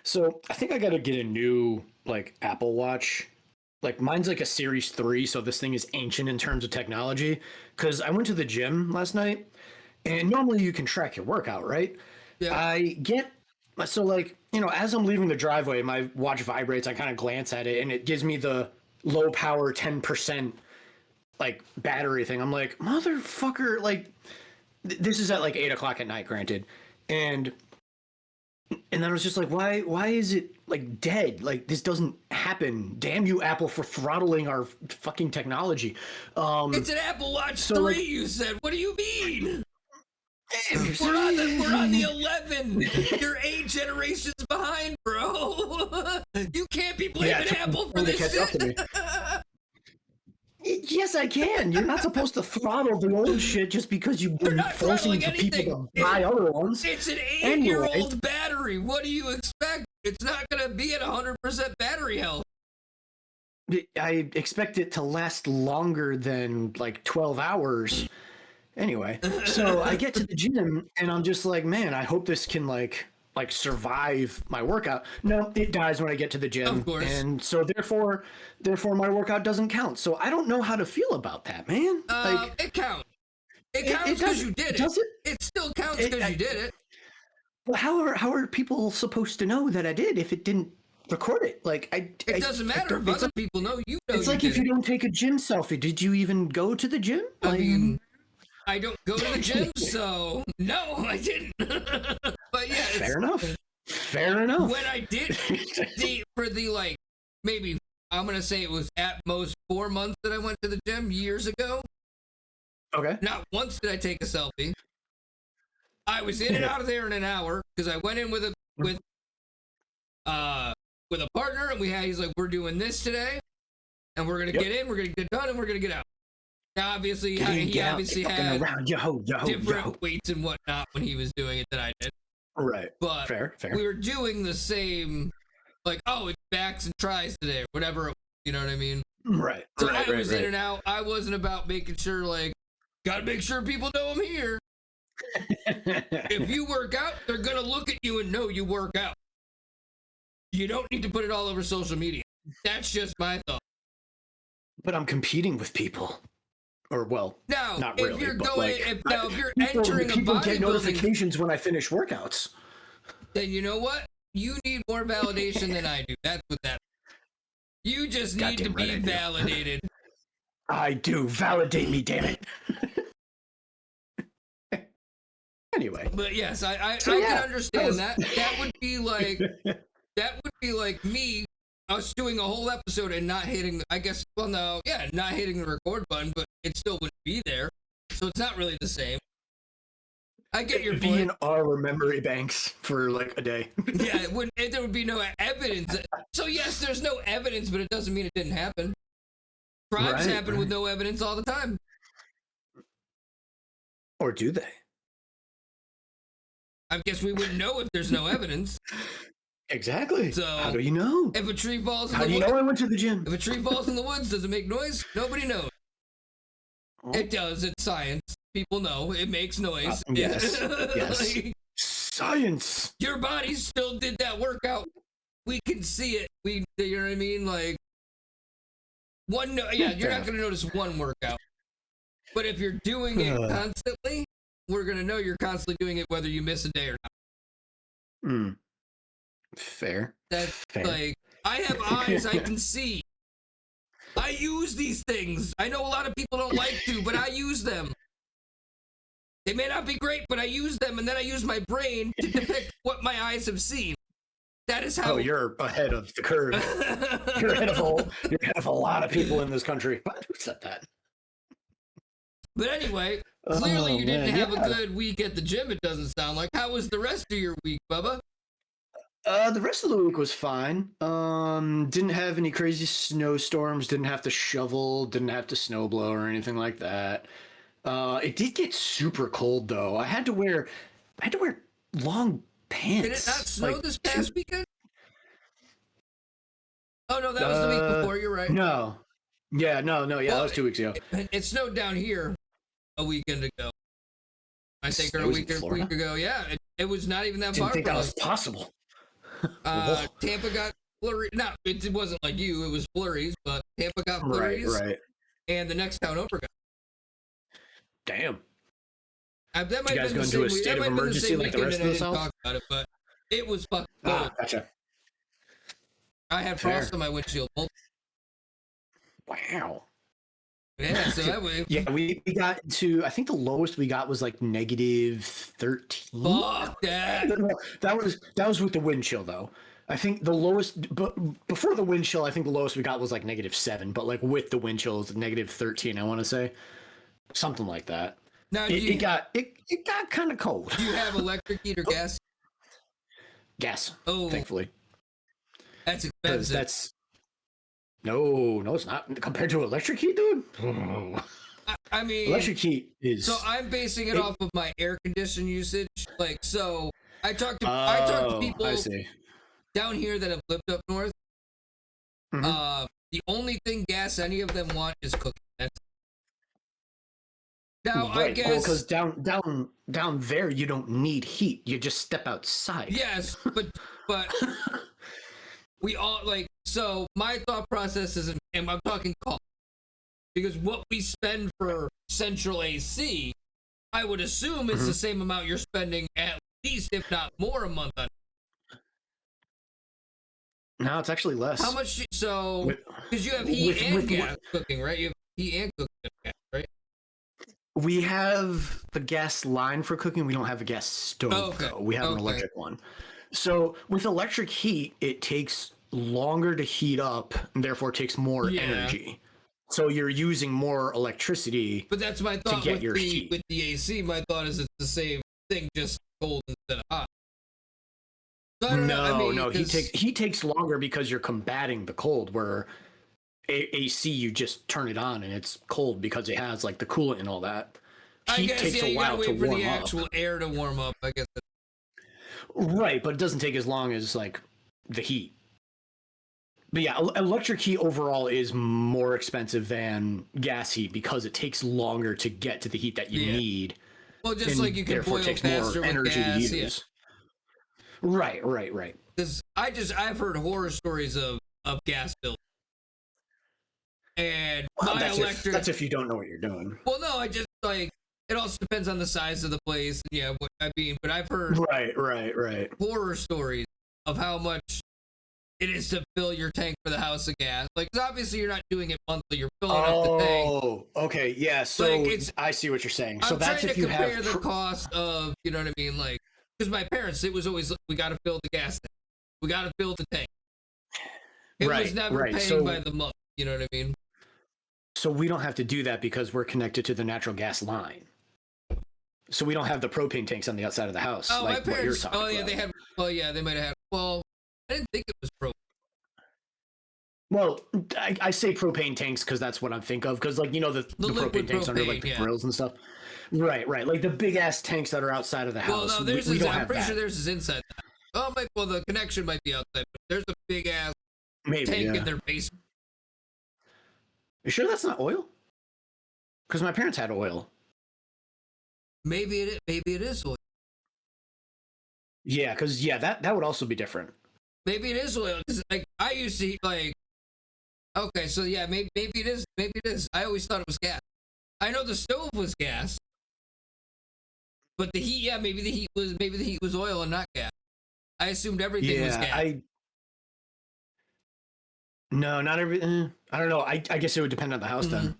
So I think I got to get a new like Apple Watch. Like mine's like a Series 3, so this thing is ancient in terms of technology. Because I went to the gym last night, and normally you can track your workout, right? Yeah. So like, as I'm leaving the driveway, my watch vibrates. I kind of glance at it, and it gives me the low power 10% like battery thing. I'm like, motherfucker, like this is at like 8 o'clock at night, granted. And then I was just like, why is it like dead? Like this doesn't happen. Damn you, Apple, for throttling our fucking technology. It's an Apple Watch 3, like, you said. What do you mean? We're on the 11. You're 8 generations behind, bro. You can't be blaming Apple for this shit. Yes, I can. You're not supposed to throttle the old shit just because you're forcing people to buy other ones. It's an 8-year-old battery. What do you expect? It's not going to be at 100% battery health. I expect it to last longer than like 12 hours. Anyway, so I get to the gym and I'm just like, man, I hope this can like survive my workout. No, it dies when I get to the gym. Of course. And so therefore my workout doesn't count. So I don't know how to feel about that, man. It counts. It counts because you did it. Does it? It still counts because you did it. Well, how are people supposed to know that I did if it didn't record it? Like it doesn't matter if other people know. You know. It's like if you don't take a gym selfie. Did you even go to the gym? I mean, I don't go to the gym, so no, I didn't. But yeah, fair enough. When I did maybe I'm gonna say it was at most 4 months that I went to the gym years ago. Okay. Not once did I take a selfie. I was in and out of there in an hour because I went in with a partner, and he's like, we're doing this today, and we're gonna get in, we're gonna get done, and we're gonna get out. Now, obviously, he obviously had different weights and whatnot when he was doing it than I did. Right. But fair. We were doing the same, like, oh, it's backs and tries today, or whatever. You know what I mean? Right. So I was in and out. I wasn't about making sure, like, gotta make sure people know I'm here. If you work out, they're gonna look at you and know you work out. You don't need to put it all over social media. That's just my thought. But I'm competing with people. Or well, now, not really. If you're but going, if you're entering people a get bodybuilding, notifications when I finish workouts. Then you know what? You need more validation than I do. That's what that. You just need to be validated. I do. Validate me, damn it. Anyway. But yes, I can understand that. That would be like me. Us doing a whole episode and not hitting, not hitting the record button, but it still wouldn't be there. So it's not really the same. I get your point. Be in our memory banks for like a day. Yeah, there would be no evidence. So yes, there's no evidence, but it doesn't mean it didn't happen. Crimes happen with no evidence all the time. Or do they? I guess we wouldn't know if there's no evidence. Exactly. So how do you know? If a tree falls in the woods. How do you know I went to the gym? If a tree falls in the woods, does it make noise? Nobody knows. Oh. It does. It's science. People know. It makes noise. Yes. Yes. Science. Your body still did that workout. We can see it. You know what I mean? Like you're not going to notice one workout. But if you're doing it constantly, we're going to know you're constantly doing it whether you miss a day or not. Fair. That's fair. Like, I have eyes I can see. I use these things. I know a lot of people don't like to, but I use them. They may not be great, but I use them, and then I use my brain to depict what my eyes have seen. That is how. Oh, you're ahead of the curve. You're ahead of a lot of people in this country. Who said that? But anyway, clearly you didn't have a good week at the gym, it doesn't sound like. How was the rest of your week, Bubba? The rest of the week was fine. Didn't have any crazy snowstorms, didn't have to shovel, didn't have to snowblow or anything like that. It did get super cold though. I had to wear long pants. Did it not snow this past weekend? Oh no, that was the week before, you're right. No. Yeah, no, that was 2 weeks ago. It snowed down here a weekend ago. I think or a week ago. Yeah, it was not even that far. Didn't think that was possible. Tampa got flurry. No, it wasn't like you. It was flurries, but Tampa got Right, flurries. right. And the next town over got. Damn. That Did might you guys have go been the into a same. state That of might have been the emergency same like the weekend, rest and of I the didn't South? talk about it. But it was fucking cold. Gotcha. I had Fair. frost on my windshield. Wow. Yeah, so that way. Yeah, we got to, I think the lowest we got was like -13. Fuck that. That was with the wind chill though. I think the lowest, but before the wind chill, I think the lowest we got was like -7. But like with the wind chill, it was -13. I want to say something like that. Now, It got kind of cold. Do you have electric heat or gas? Gas. Oh, Thankfully, that's expensive. that's no, it's not compared to electric heat, dude. I mean, Electric heat is. So I'm basing it off of my air condition usage. Like, so I talked to people I see. down here that have lived up north. Mhm. The only thing gas any of them want is cooking. Now Right. I guess because down there you don't need heat. You just step outside. yes, but we all like. So my thought process is, and I'm talking cost, because what we spend for central AC, I would assume it's the same amount you're spending at least, if not more, a month on. No, it's actually less. How much? So, because you have heat and gas cooking, right? You have heat and cooking gas, right? We have the gas line for cooking. We don't have a gas stove, though. We have an electric one. So with electric heat, it takes longer to heat up, and therefore takes more energy. So you're using more electricity. But that's my thought to get your heat. With the AC. My thought is it's the same thing, just cold instead of hot. So I don't know. I mean, no. He takes longer because you're combating the cold. Where AC, you just turn it on and it's cold because it has like the coolant and all that. Heat takes a while to warm up. For the actual air to warm up. I guess. Right, but it doesn't take as long as like the heat. But yeah, electric heat overall is more expensive than gas heat because it takes longer to get to the heat that you need. Well, just like you can boil faster with gas. Yeah. Right. Because I've heard horror stories of gas bills. And that's if you don't know what you're doing. Well, no, I just like it also depends on the size of the place. Yeah, what I mean, but I've heard right horror stories of how much it is to fill your tank for the house of gas. Like, 'cause obviously you're not doing it monthly; you're filling up the tank. Oh, okay, yeah. So like I see what you're saying. So that's if you have. I'm trying to compare the cost of, you know what I mean, like, because my parents, it was always we got to fill the gas tank, we got to fill the tank. It was never paying by the month. You know what I mean? So we don't have to do that because we're connected to the natural gas line. So we don't have the propane tanks on the outside of the house. Oh, like my parents. What you're they had. Well, yeah, they might have had. Well, I didn't think it was propane. Well, I say propane tanks because that's what I think of. Because like, you know, the propane tanks under like the grills and stuff. Right. Like the big ass tanks that are outside of the house. Well, no, I'm pretty sure theirs is inside. Oh, the connection might be outside, but there's a big ass tank in their basement. You sure that's not oil? Because my parents had oil. Maybe it is oil. Yeah, because that would also be different. Maybe it is oil. Cause, like, I used to like. Okay, so yeah, maybe it is. Maybe it is. I always thought it was gas. I know the stove was gas, but the heat. Yeah, maybe the heat was oil and not gas. I assumed everything was gas. No, not every. I don't know. I guess it would depend on the house then,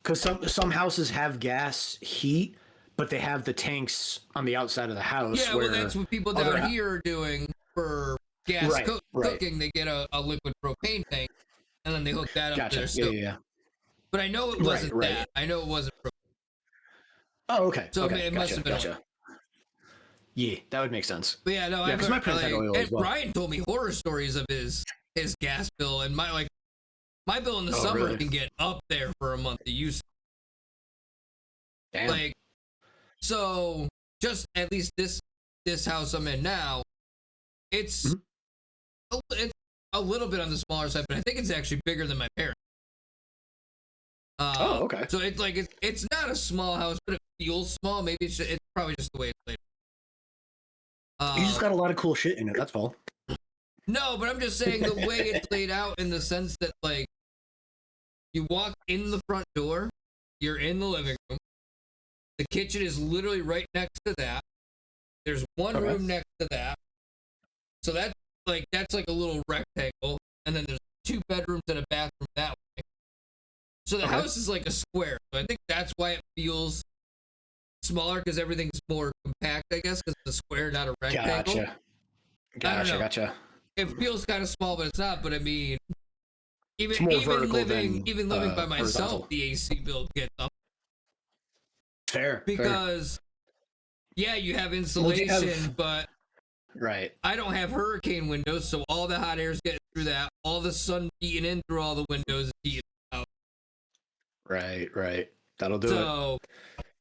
because some houses have gas heat, but they have the tanks on the outside of the house. Yeah, well, that's what people down here are doing for gas cooking. They get a liquid propane tank, and then they hook that up to their stove. Yeah. But I know it wasn't that. I know it wasn't propane. Oh, okay. So it must have been oil. Yeah, that would make sense. But yeah, no, because my parents had oil as well. Brian told me horror stories of his gas bill, and my bill in the summer can get up there for a month of use. Damn. Like, so just at least this house I'm in now, it's a little bit on the smaller side, but I think it's actually bigger than my parents. Okay. So it's like it's not a small house, but it feels small. Maybe it's probably just the way it's laid. You just got a lot of cool shit in it. That's all. No, but I'm just saying the way it's laid out in the sense that, like, you walk in the front door, you're in the living room. The kitchen is literally right next to that. There's one room next to that. So that's like a little rectangle. And then there's 2 bedrooms and a bathroom that way. So the house is like a square. So I think that's why it feels smaller, because everything's more compact, I guess, because it's a square, not a rectangle. Gotcha. It feels kind of small, but it's not. But I mean, even living by myself, horizontal. the AC bill gets up. Fair. Because, yeah, you have insulation, but right. I don't have hurricane windows, so all the hot air's getting through that. All the sun beating in through all the windows is heating out. Right. That'll do it. So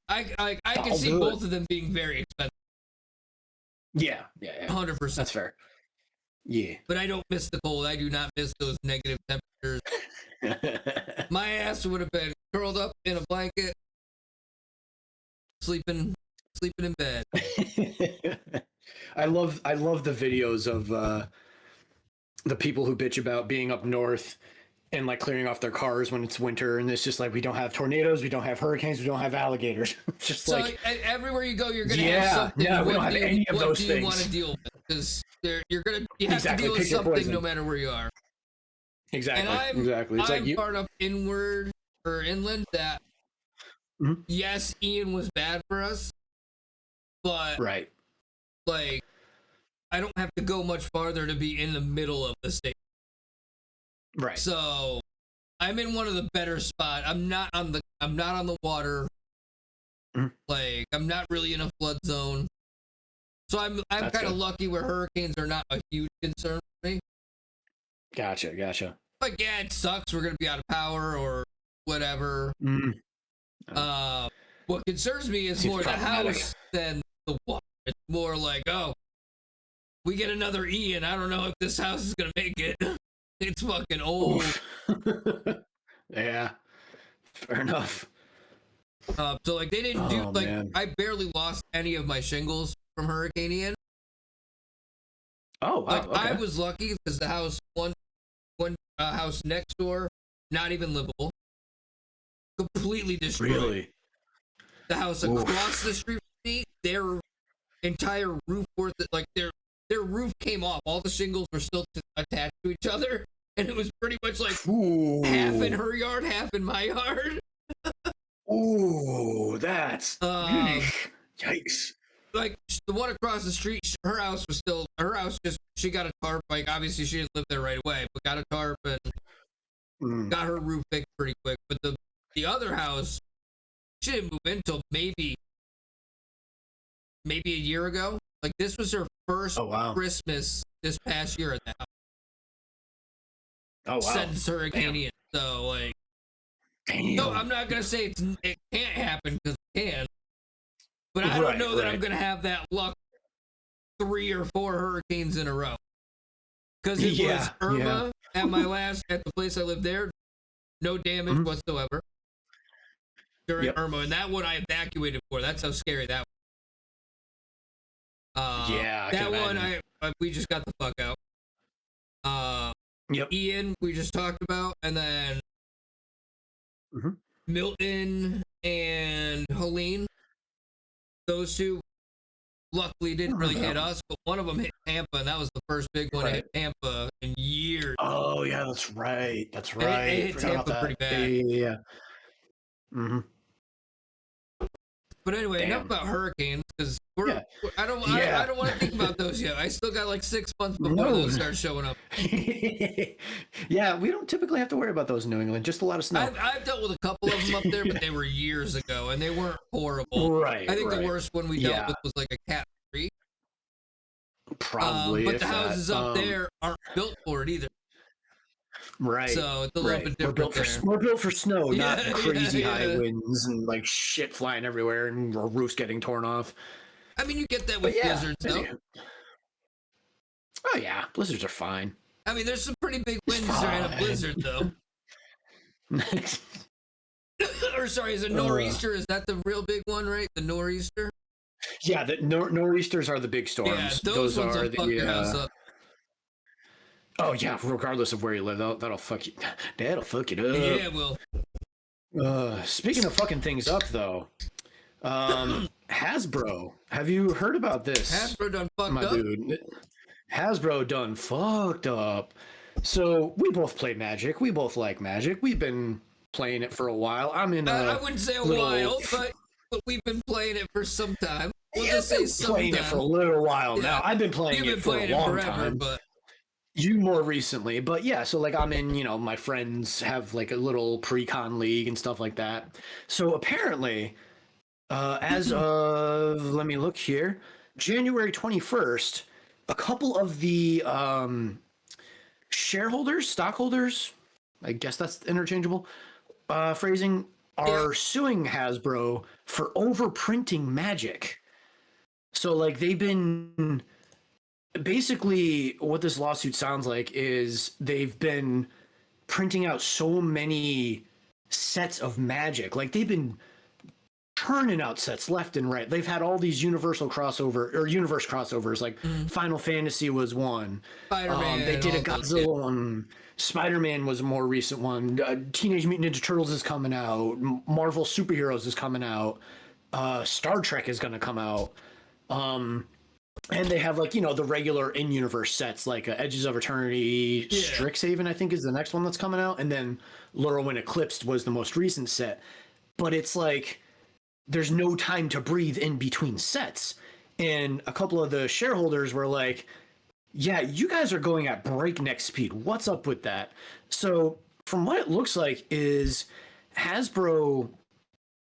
I can see both of them being very expensive. Yeah. 100%. That's fair. Yeah. But I don't miss the cold. I do not miss those negative temperatures. My ass would have been curled up in a blanket, sleeping in bed. I love the videos of the people who bitch about being up north and like clearing off their cars when it's winter, and it's just like, we don't have tornadoes, we don't have hurricanes, we don't have alligators. It's just so like everywhere you go, you're gonna have something. Yeah, we don't have any of those things. What do you want to deal with? Because you have to deal with Pick your something poison. no matter where you are. Exactly. And It's I'm like far enough inward or inland that yes, Ian was bad for us, but right. like I don't have to go much farther to be in the middle of the state. Right. So I'm in one of the better spots. I'm not on the water. Like, I'm not really in a flood zone. So I'm kind of lucky where hurricanes are not a huge concern for me. Gotcha. Like, yeah, it sucks. We're gonna be out of power or whatever. What concerns me is more the house than the water. It's more like, oh, we get another Ian. I don't know if this house is gonna make it. It's fucking old. Yeah, fair enough. So like they didn't do like man. I barely lost any of my shingles from Hurricane Ian. Oh wow. Like I was lucky because the house one house next door, not even livable, completely destroyed. Really? The house across the street from me, their entire roof like their roof came off. All the shingles were still attached to each other, and it was pretty much like half in her yard, half in my yard. Ooh, that's yikes. Like the one across the street, her house just she got a tarp. Like obviously she didn't live there right away, but got a tarp and got her roof fixed pretty quick. But the other house, she didn't move in until maybe a year ago. Like this was her first Christmas this past year at the house. Oh wow! Since Hurricane Ian. So like, no, I'm not gonna say it can't happen because it can, but I don't know that I'm gonna have that luck 3 or 4 hurricanes in a row. Because it was Irma at the place I lived there, no damage whatsoever during Irma, and that one I evacuated for. That's how scary that was. That one we just got the fuck out. Ian, we just talked about, and then Milton and Helene. Those two luckily didn't really hit us, but one of them hit Tampa, and that was the first big one to hit Tampa in years. Oh yeah, that's right. It hit Tampa pretty bad. Yeah. But anyway, enough about hurricanes because I don't want to think about those yet. I still got like 6 months before those start showing up. Yeah, we don't typically have to worry about those in New England. Just a lot of snow. I've dealt with a couple of them up there, but they were years ago and they weren't horrible. Right. I think the worst one we dealt with was like a Cat 3. Probably. But the houses up there aren't built for it either. Right. So it's a little bit different. We're built for snow, not crazy high winds and like shit flying everywhere and roofs getting torn off. I mean, you get that with blizzards, though. Oh yeah, blizzards are fine. I mean, there's some pretty big winds during a blizzard, though. Or sorry, is a nor'easter? Is that the real big one, right? The nor'easter? Yeah, the nor'easters are the big storms. Yeah, those ones will fuck your house up. Oh yeah, regardless of where you live, that'll fuck you. That'll fuck it up. Yeah, well. Speaking of fucking things up, though, Hasbro. Have you heard about this? Hasbro done fucked my up. Dude. Hasbro done fucked up. So we both play Magic. We both like Magic. We've been playing it for a while. I'm in. I wouldn't say a while, but we've been playing it for some time. We'll just say some playing time. it for a little while now. I've been playing it for a long time. But you more recently, but yeah. So like I'm in. My friends have like a little pre-con league and stuff like that. So apparently, as of let me look here, January 21st, a couple of the stockholders, I guess that's interchangeable phrasing, are suing Hasbro for overprinting Magic. So like they've been basically what this lawsuit sounds like is they've been printing out so many sets of Magic. Like they've been churning out sets left and right. They've had all these universe crossovers. Like Final Fantasy was one. Spider-Man. They did a Godzilla one. Spider-Man was a more recent one. Teenage Mutant Ninja Turtles is coming out. Marvel Superheroes is coming out. Star Trek is going to come out. And they have like, the regular in-universe sets like Edges of Eternity, Strixhaven, I think is the next one that's coming out. And then Lorwyn Eclipsed was the most recent set. But it's like, there's no time to breathe in between sets. And a couple of the shareholders were like, yeah, you guys are going at breakneck speed. What's up with that? So from what it looks like is Hasbro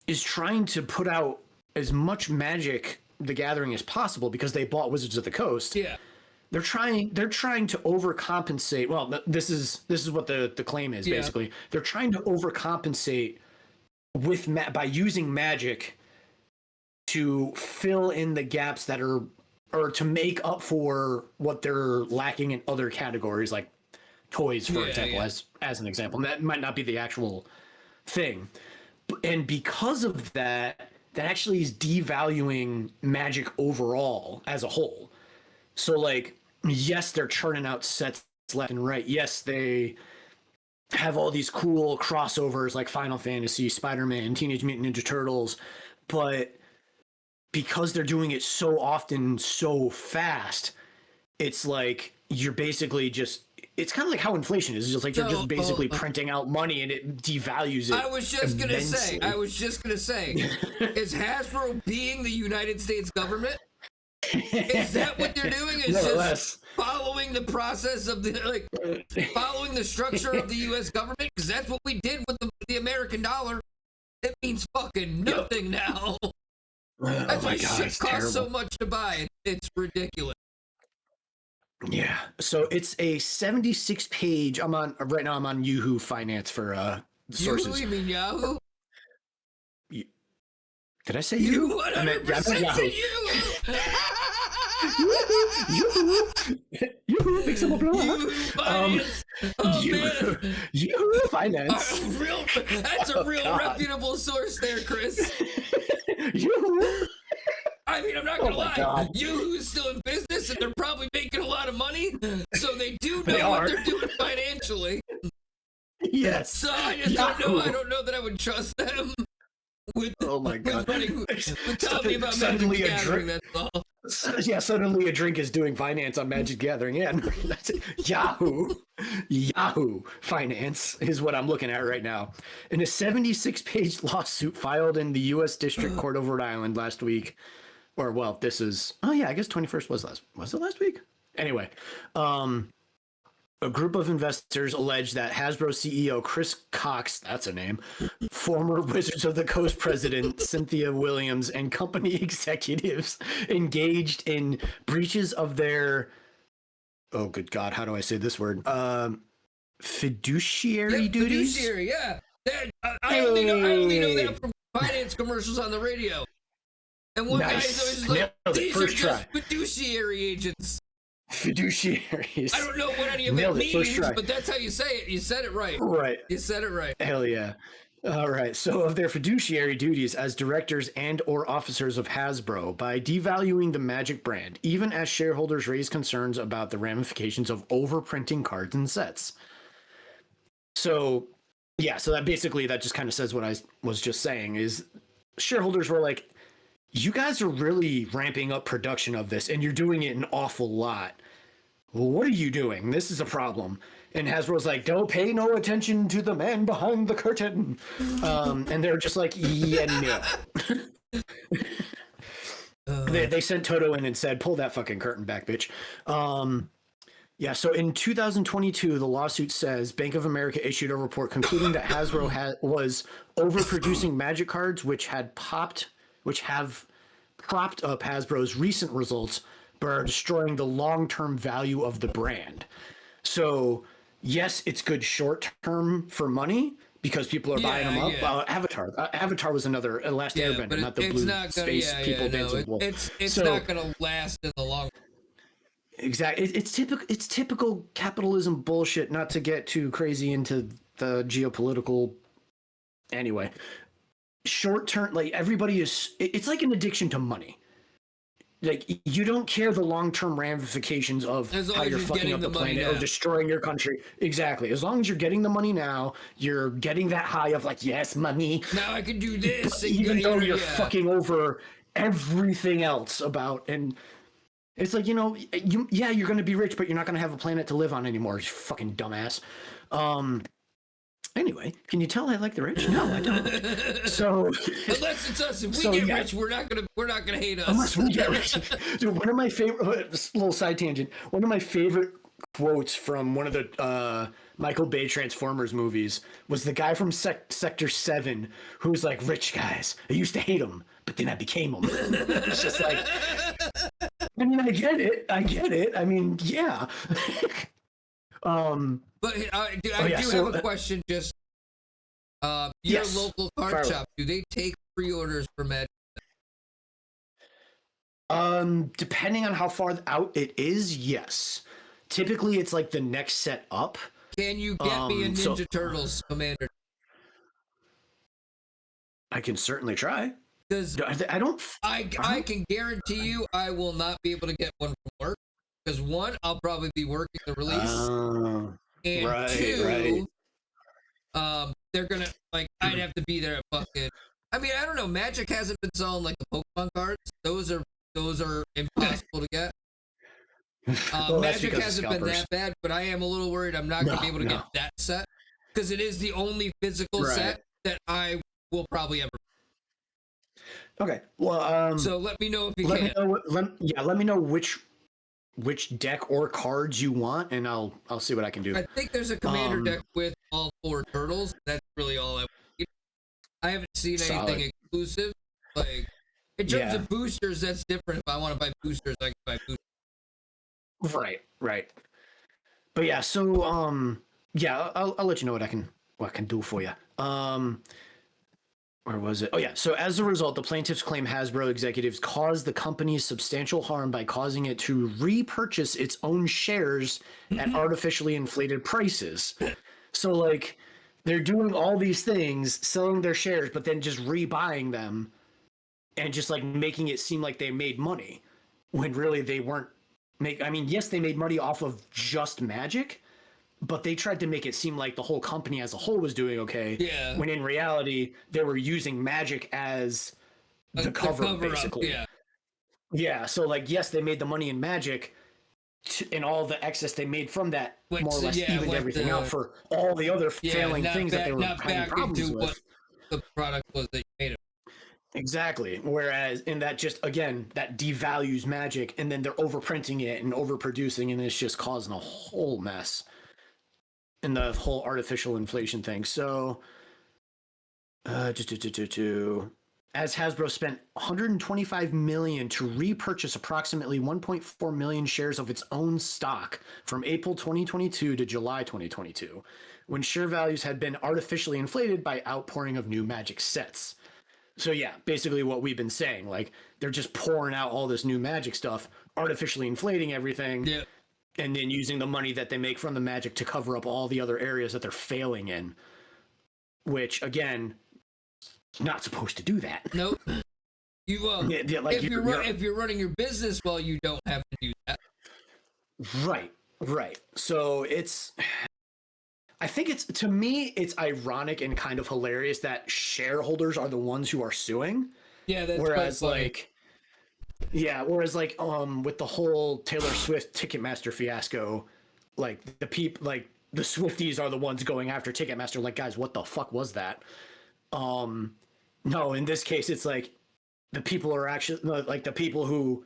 is trying to put out as much Magic the Gathering as possible because they bought Wizards of the Coast. Yeah. They're trying to overcompensate. Well, this is what the claim is basically. They're trying to overcompensate by using Magic to fill in the gaps that are, or to make up for what they're lacking in other categories, like toys, for example, as an example. And that might not be the actual thing. And because of that, that actually is devaluing Magic overall as a whole. So, like, yes, they're churning out sets left and right. Yes, they have all these cool crossovers like Final Fantasy, Spider-Man, Teenage Mutant Ninja Turtles, but because they're doing it so often, so fast, it's like you're basically just, it's kind of like how inflation is. It's just like you're just basically printing out money and it devalues it. I was just going to say, is Hasbro being the United States government? Is that what they're doing? Is just following the process of following the structure of the U.S. government? Because that's what we did with the American dollar. It means fucking nothing now. That's why shit costs so much to buy. It's ridiculous. Yeah. So it's a 76-page. I'm on Yahoo Finance for sources. Yahoo? You mean Yahoo? Did I say you? 100% You big simple blow Yahoo Finance. Yahoo Finance. That's a real reputable source there, Chris. I mean, I'm not gonna lie. Yahoo's still in business, and they're probably making a lot of money, so they do know what they're doing financially. Yes. So I just don't know. I don't know that I would trust them. With telling me about Magic the Gathering, that's all. Yeah, suddenly a drink is doing finance on Magic Gathering. Yeah, that's it. Yahoo Finance is what I'm looking at right now. In a 76-page lawsuit filed in the U.S. District Court of Rhode Island last week, I guess 21st was it last week? Anyway, a group of investors allege that Hasbro CEO Chris Cox, that's a name, former Wizards of the Coast president Cynthia Williams, and company executives engaged in breaches of their, oh good God, how do I say this word? Fiduciary duties? Fiduciary, yeah. I only know that from finance commercials on the radio. And one guy is always like, these are just fiduciary agents. Fiduciaries. I don't know what any of it means, but that's how you say it. You said it right. Right. You said it right. Hell yeah. All right. So, of their fiduciary duties as directors and or officers of Hasbro by devaluing the Magic brand, even as shareholders raise concerns about the ramifications of overprinting cards and sets. So, yeah, so that basically that just kind of says what I was just saying is shareholders were like, you guys are really ramping up production of this and you're doing it an awful lot. Well, what are you doing? This is a problem. And Hasbro's like, don't pay no attention to the man behind the curtain. And they're just like, yeah, no. They sent Toto in and said, pull that fucking curtain back, bitch. Yeah, so in 2022, the lawsuit says Bank of America issued a report concluding that Hasbro was overproducing Magic cards, which have propped up Hasbro's recent results, but are destroying the long-term value of the brand. So, yes, it's good short-term for money because people are buying them up. Yeah. Avatar was another Last Airbender, not the blue space people dancing wolf. It's not going to last in the long. Exactly. It's typical capitalism bullshit, not to get too crazy into the geopolitical. Anyway, short term, like everybody is, it's like an addiction to money. Like you don't care the long term ramifications of how you're fucking up the planet or destroying your country. Exactly. As long as you're getting the money now, you're getting that high of like, yes, money. Now I can do this. Even though you're fucking over everything else about and. It's like, you're going to be rich, but you're not going to have a planet to live on anymore, you fucking dumbass. Anyway, can you tell I like the rich? No, I don't. So unless it's us, if we get rich, we're not gonna hate us. Unless we get rich. Dude, one of my favorite little side tangent. One of my favorite quotes from one of the Michael Bay Transformers movies was the guy from Sector 7 who's like, rich guys, I used to hate them, but then I became them. It's just like, I mean, I get it. I mean, yeah. But I do have a question. Just your local card shop, do they take pre-orders for Magic? Depending on how far out it is, yes. Typically, it's like the next set up. Can you get me a Ninja Turtles Commander? I can certainly try. Because I can guarantee you I will not be able to get one from work. Because one, I'll probably be working the release. And two, they're gonna I'd have to be there at fucking. I mean, I don't know. Magic hasn't been selling like the Pokemon cards. Those are impossible to get. Magic hasn't been that bad, but I am a little worried I'm not gonna be able to get that set because it is the only physical set that I will probably ever. Okay. Well, so let me know if you can. Let me know which deck or cards you want, and I'll see what I can do. I think there's a commander deck with all 4 turtles. That's really all I need. I haven't seen anything exclusive. Like in terms of boosters, that's different. If I want to buy boosters, I can buy boosters. Right. But yeah, so I'll let you know what I can do for you. Where was it? Oh, yeah. So as a result, the plaintiffs claim Hasbro executives caused the company substantial harm by causing it to repurchase its own shares at artificially inflated prices. So, like, they're doing all these things, selling their shares, but then just rebuying them and just, like, making it seem like they made money when really they weren't. I mean, yes, they made money off of just Magic, but they tried to make it seem like the whole company as a whole was doing okay. Yeah. When in reality, they were using Magic as the cover basically. Up, yeah. So like, yes, they made the money in Magic, and all the excess they made from that more or less evened everything out for all the other failing things that they were having problems with. What the product was that you made it. Exactly. Whereas in that just again that devalues Magic, and then they're overprinting it and overproducing, and it's just causing a whole mess. And the whole artificial inflation thing. So, as Hasbro spent $125 million to repurchase approximately 1.4 million shares of its own stock from April 2022 to July 2022, when share values had been artificially inflated by outpouring of new Magic sets. So yeah, basically what we've been saying, like they're just pouring out all this new Magic stuff, artificially inflating everything. Yeah. And then using the money that they make from the Magic to cover up all the other areas that they're failing in. which again, not supposed to do that. Nope. You like if you're running your business well, you don't have to do that. Right. So I think to me, it's ironic and kind of hilarious that shareholders are the ones who are suing. Yeah, that's whereas like with the whole Taylor Swift Ticketmaster fiasco, like the Swifties are the ones going after Ticketmaster. Like, guys, what the fuck was that? No, in this case, it's like the people are actually like the people who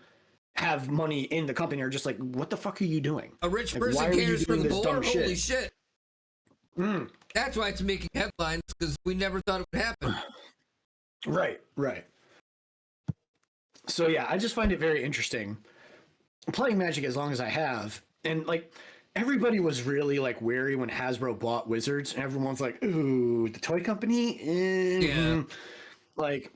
have money in the company are just like, what the fuck are you doing? A rich like, person cares for the poor. Holy shit. That's why it's making headlines, because we never thought it would happen. Right. So yeah, I just find it very interesting playing Magic as long as I have, and like everybody was really like wary when Hasbro bought Wizards, and everyone's like, ooh, the toy company. Yeah. Like,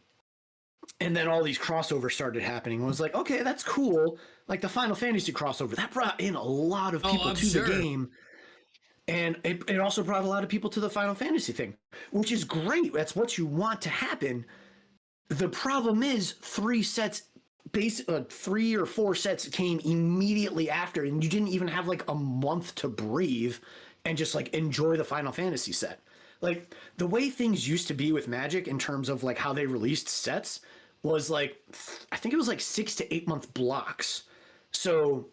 and then all these crossovers started happening. It was like, okay, that's cool. Like the Final Fantasy crossover that brought in a lot of people to the game. And it also brought a lot of people to the Final Fantasy thing, which is great. That's what you want to happen. The problem is 3 or 4 sets came immediately after, and you didn't even have like a month to breathe and just like enjoy the Final Fantasy set. Like the way things used to be with Magic in terms of like how they released sets was like, I think it was like 6 to 8 month blocks. So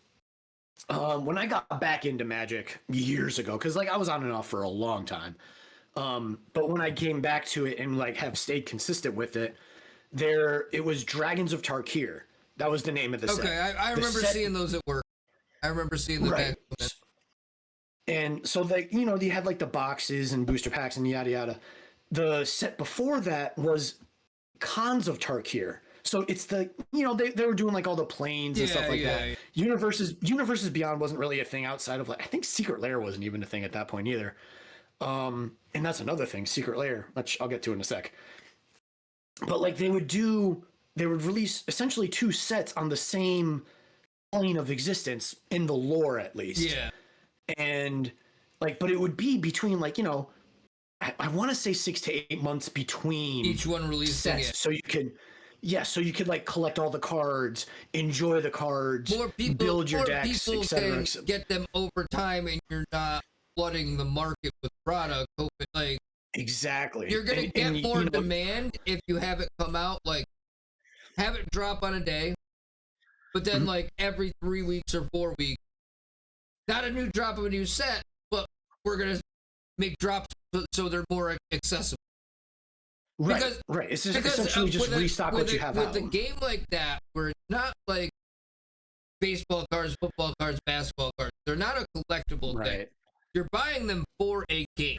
when I got back into Magic years ago, because like I was on and off for a long time, but when I came back to it and like have stayed consistent with it, it was Dragons of Tarkir. That was the name of the set. Okay, I remember seeing those at work. I remember seeing the right. And so like, you had like the boxes and booster packs and yada yada. The set before that was Khans of Tarkir. So it's the, they were doing like all the planes and stuff like that. Yeah. Universes Beyond wasn't really a thing outside of like, I think Secret Lair wasn't even a thing at that point either. And that's another thing, Secret Lair, which I'll get to in a sec. But like they would release essentially 2 sets on the same plane of existence in the lore, at least. Yeah. And like, but it would be between like, I want to say 6 to 8 months between each one releasing sets, it. So you could like collect all the cards, enjoy the cards, build your decks, etc. Get them over time, and you're not flooding the market with product. Like exactly, you're gonna get more demand if you have it come out, like have it drop on a day, but then like every 3 weeks or 4 weeks, not a new drop of a new set, but we're gonna make drops so they're more accessible. Right. It's just essentially just restock what you have out. With a game like that, where it's not like baseball cards, football cards, basketball cards, they're not a collectible thing. You're buying them for a game.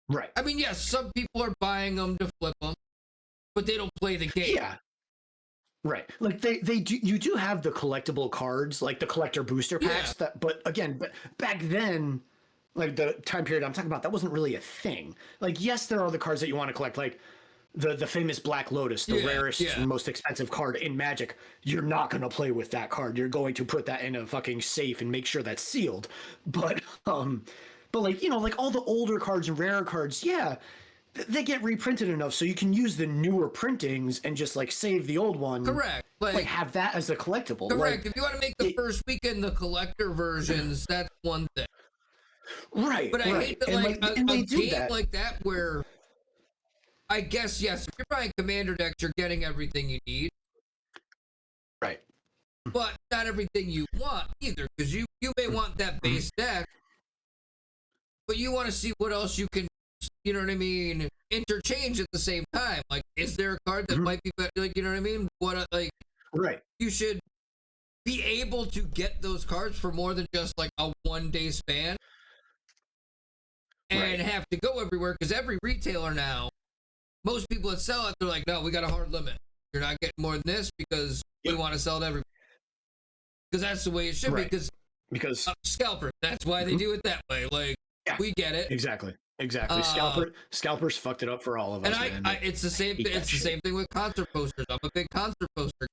Right. I mean, yes, some people are buying them to flip them, but they don't play the game. Yeah. Right. Like they do. You do have the collectible cards, like the collector booster packs. Yeah. But back then, like the time period I'm talking about, that wasn't really a thing. Like, yes, there are the cards that you want to collect, like the famous Black Lotus, the rarest and most expensive card in Magic. You're not going to play with that card. You're going to put that in a fucking safe and make sure that's sealed. But like, like all the older cards and rarer cards, they get reprinted enough so you can use the newer printings and just like save the old one. Correct. Like have that as a collectible. Correct. Like, if you want to make the first weekend the collector versions, that's one thing. Right. But I hate that, and like a game that. like that where I guess, yes, if you're buying commander decks, you're getting everything you need. Right. But not everything you want either, because you may want that base deck, but you want to see what else you can, you know what I mean, interchange at the same time. Like, is there a card that might be better? Like, you know what I mean? Right. You should be able to get those cards for more than just like a 1-day span. And have to go everywhere, because every retailer now, most people that sell it, they're like, no, we got a hard limit. You're not getting more than this because we want to sell it everywhere. Because that's the way it should be. Because scalper, that's why they do it that way. Like, we get it. Exactly. Scalpers fucked it up for all of us. And it's the same. It's the same thing with concert posters. I'm a big concert poster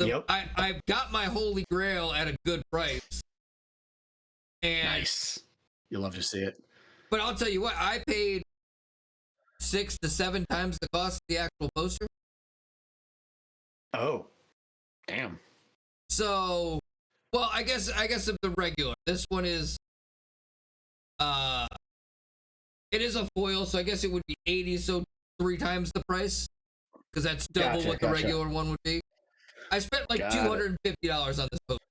guy. I've got my holy grail at a good price. And nice. You'll love to see it. But I'll tell you what, I paid 6 to 7 times the cost of the actual poster. Oh, damn. So, well, I guess of the regular. This one is, it is a foil, so I guess it would be 80, so 3 times the price, because that's double what the regular one would be. I spent like $250 on this poster.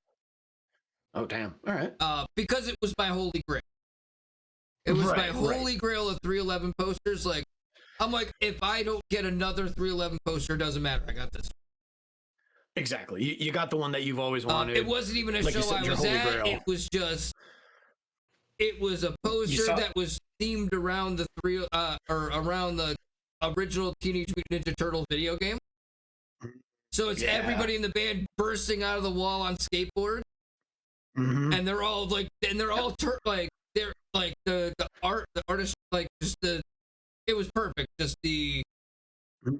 Oh, damn. All right. Because it was my holy grail. It was my holy grail of 311 posters. Like, I'm like, if I don't get another 311 poster, it doesn't matter. I got this. Exactly. You got the one that you've always wanted. It wasn't even a show I was at. Grail. It was just, it was a poster that was themed around the around the original Teenage Mutant Ninja Turtle video game. So it's everybody in the band bursting out of the wall on skateboard, and they're all like, they're like the artist, like just it was perfect. Just the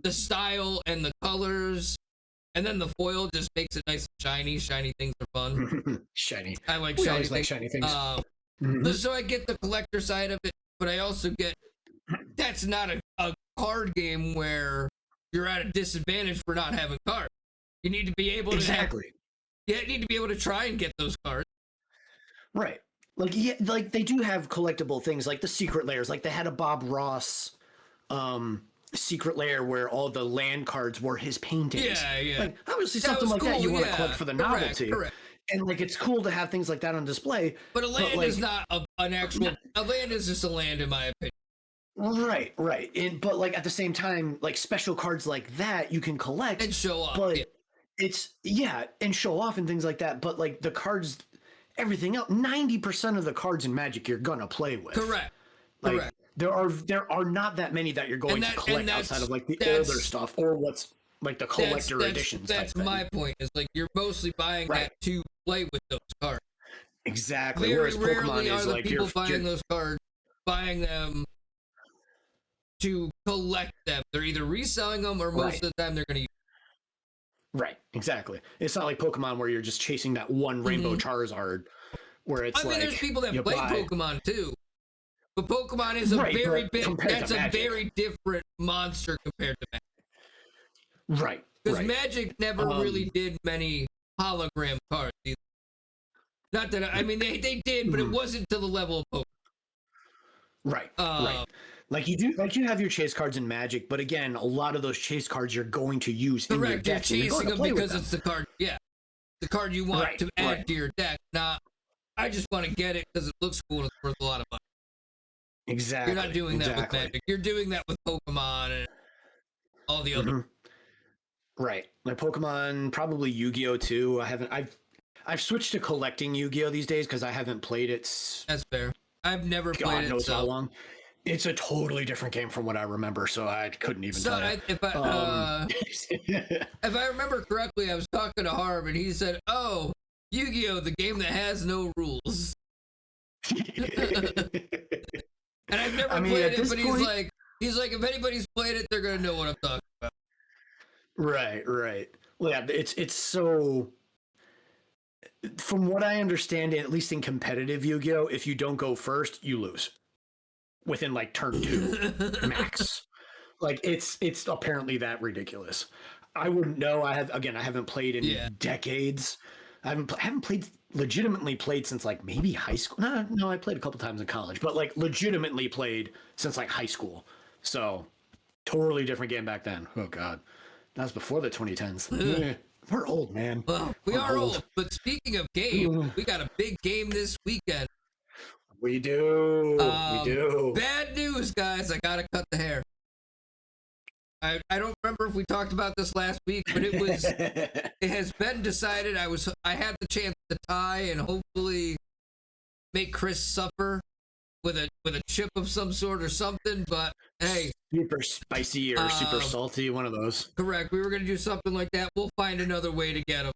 style and the colors. And then the foil just makes it nice and shiny. Shiny things are fun. Shiny. I like we shiny always things. Like shiny things. So I get the collector side of it, but I also get that's not a card game where you're at a disadvantage for not having cards. You need to be able to you need to be able to try and get those cards. Right. Like they do have collectible things like the secret layers. Like they had a Bob Ross secret layer where all the land cards were his paintings. Yeah. Like obviously something like that you want to collect for the novelty. Correct. And like it's cool to have things like that on display. But a land is not an actual. A land is just a land, in my opinion. Right. But like at the same time, like special cards like that you can collect and show off. But it's and show off and things like that. But like the cards, everything else, 90% of the cards in Magic you're gonna play with. Correct. There are not that many that you're going to collect outside of like the older stuff or what's like the collector editions. That's my point. Is like you're mostly buying that to play with those cards. Exactly. Very Whereas rarely Pokemon are is the like people buying those cards, buying them to collect them. They're either reselling them or most of the time they're going to use them. Right. Exactly. It's not like Pokemon where you're just chasing that one Rainbow Charizard. Where it's there's people that play Pokemon too. But Pokemon is a very big. That's a very different monster compared to Magic. Right. Because Magic never really did many hologram cards either. Not that they did, but it wasn't to the level of Pokemon. Right. Like you have your chase cards in Magic, but again, a lot of those chase cards you're going to use in your deck. You're chasing them because it's the card. Yeah, the card you want to add to your deck. Not, I just want to get it because it looks cool and it's worth a lot of money. Exactly. You're not doing that with Magic. You're doing that with Pokemon and all the other. Right. Like Pokemon, probably Yu-Gi-Oh too. I've switched to collecting Yu-Gi-Oh these days because I haven't played it. That's fair. I've never played it. God knows how long. It's a totally different game from what I remember, so I couldn't even tell you. If I remember correctly, I was talking to Harv and he said, "Oh, Yu-Gi-Oh, the game that has no rules." And I've never played it, but he's like, if anybody's played it, they're gonna know what I'm talking about. Right. Well, yeah, it's so. From what I understand, at least in competitive Yu-Gi-Oh, if you don't go first, you lose within like turn 2 max. Like it's apparently that ridiculous. I wouldn't know. I haven't played in decades. I haven't legitimately played since like maybe high school. No, I played a couple times in college, but like legitimately played since like high school. So totally different game back then. Oh God, that was before the 2010s. We're old, man. Well, we are old. But speaking of game, we got a big game this weekend. We do. We do. Bad news, guys. I gotta cut the hair. I don't remember if we talked about this last week, but it has been decided. I had the chance to tie and hopefully make Chris suffer with a chip of some sort or something, but hey, super spicy or super salty, one of those. Correct. We were gonna do something like that. We'll find another way to get them.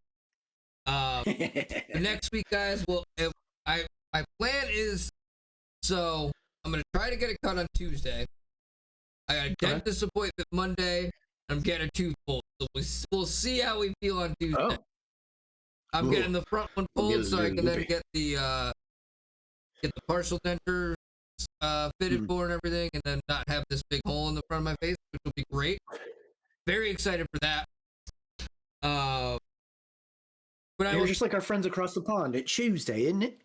Next week, guys. My plan is, so I'm gonna try to get it cut on Tuesday. I got a dentist appointment Monday. I'm getting a tooth pulled. So we'll see how we feel on Tuesday. I'm getting the front one pulled so I can then get the partial denture fitted for and everything, and then not have this big hole in the front of my face, which will be great. Very excited for that. But You're just like our friends across the pond. It's Tuesday, isn't it?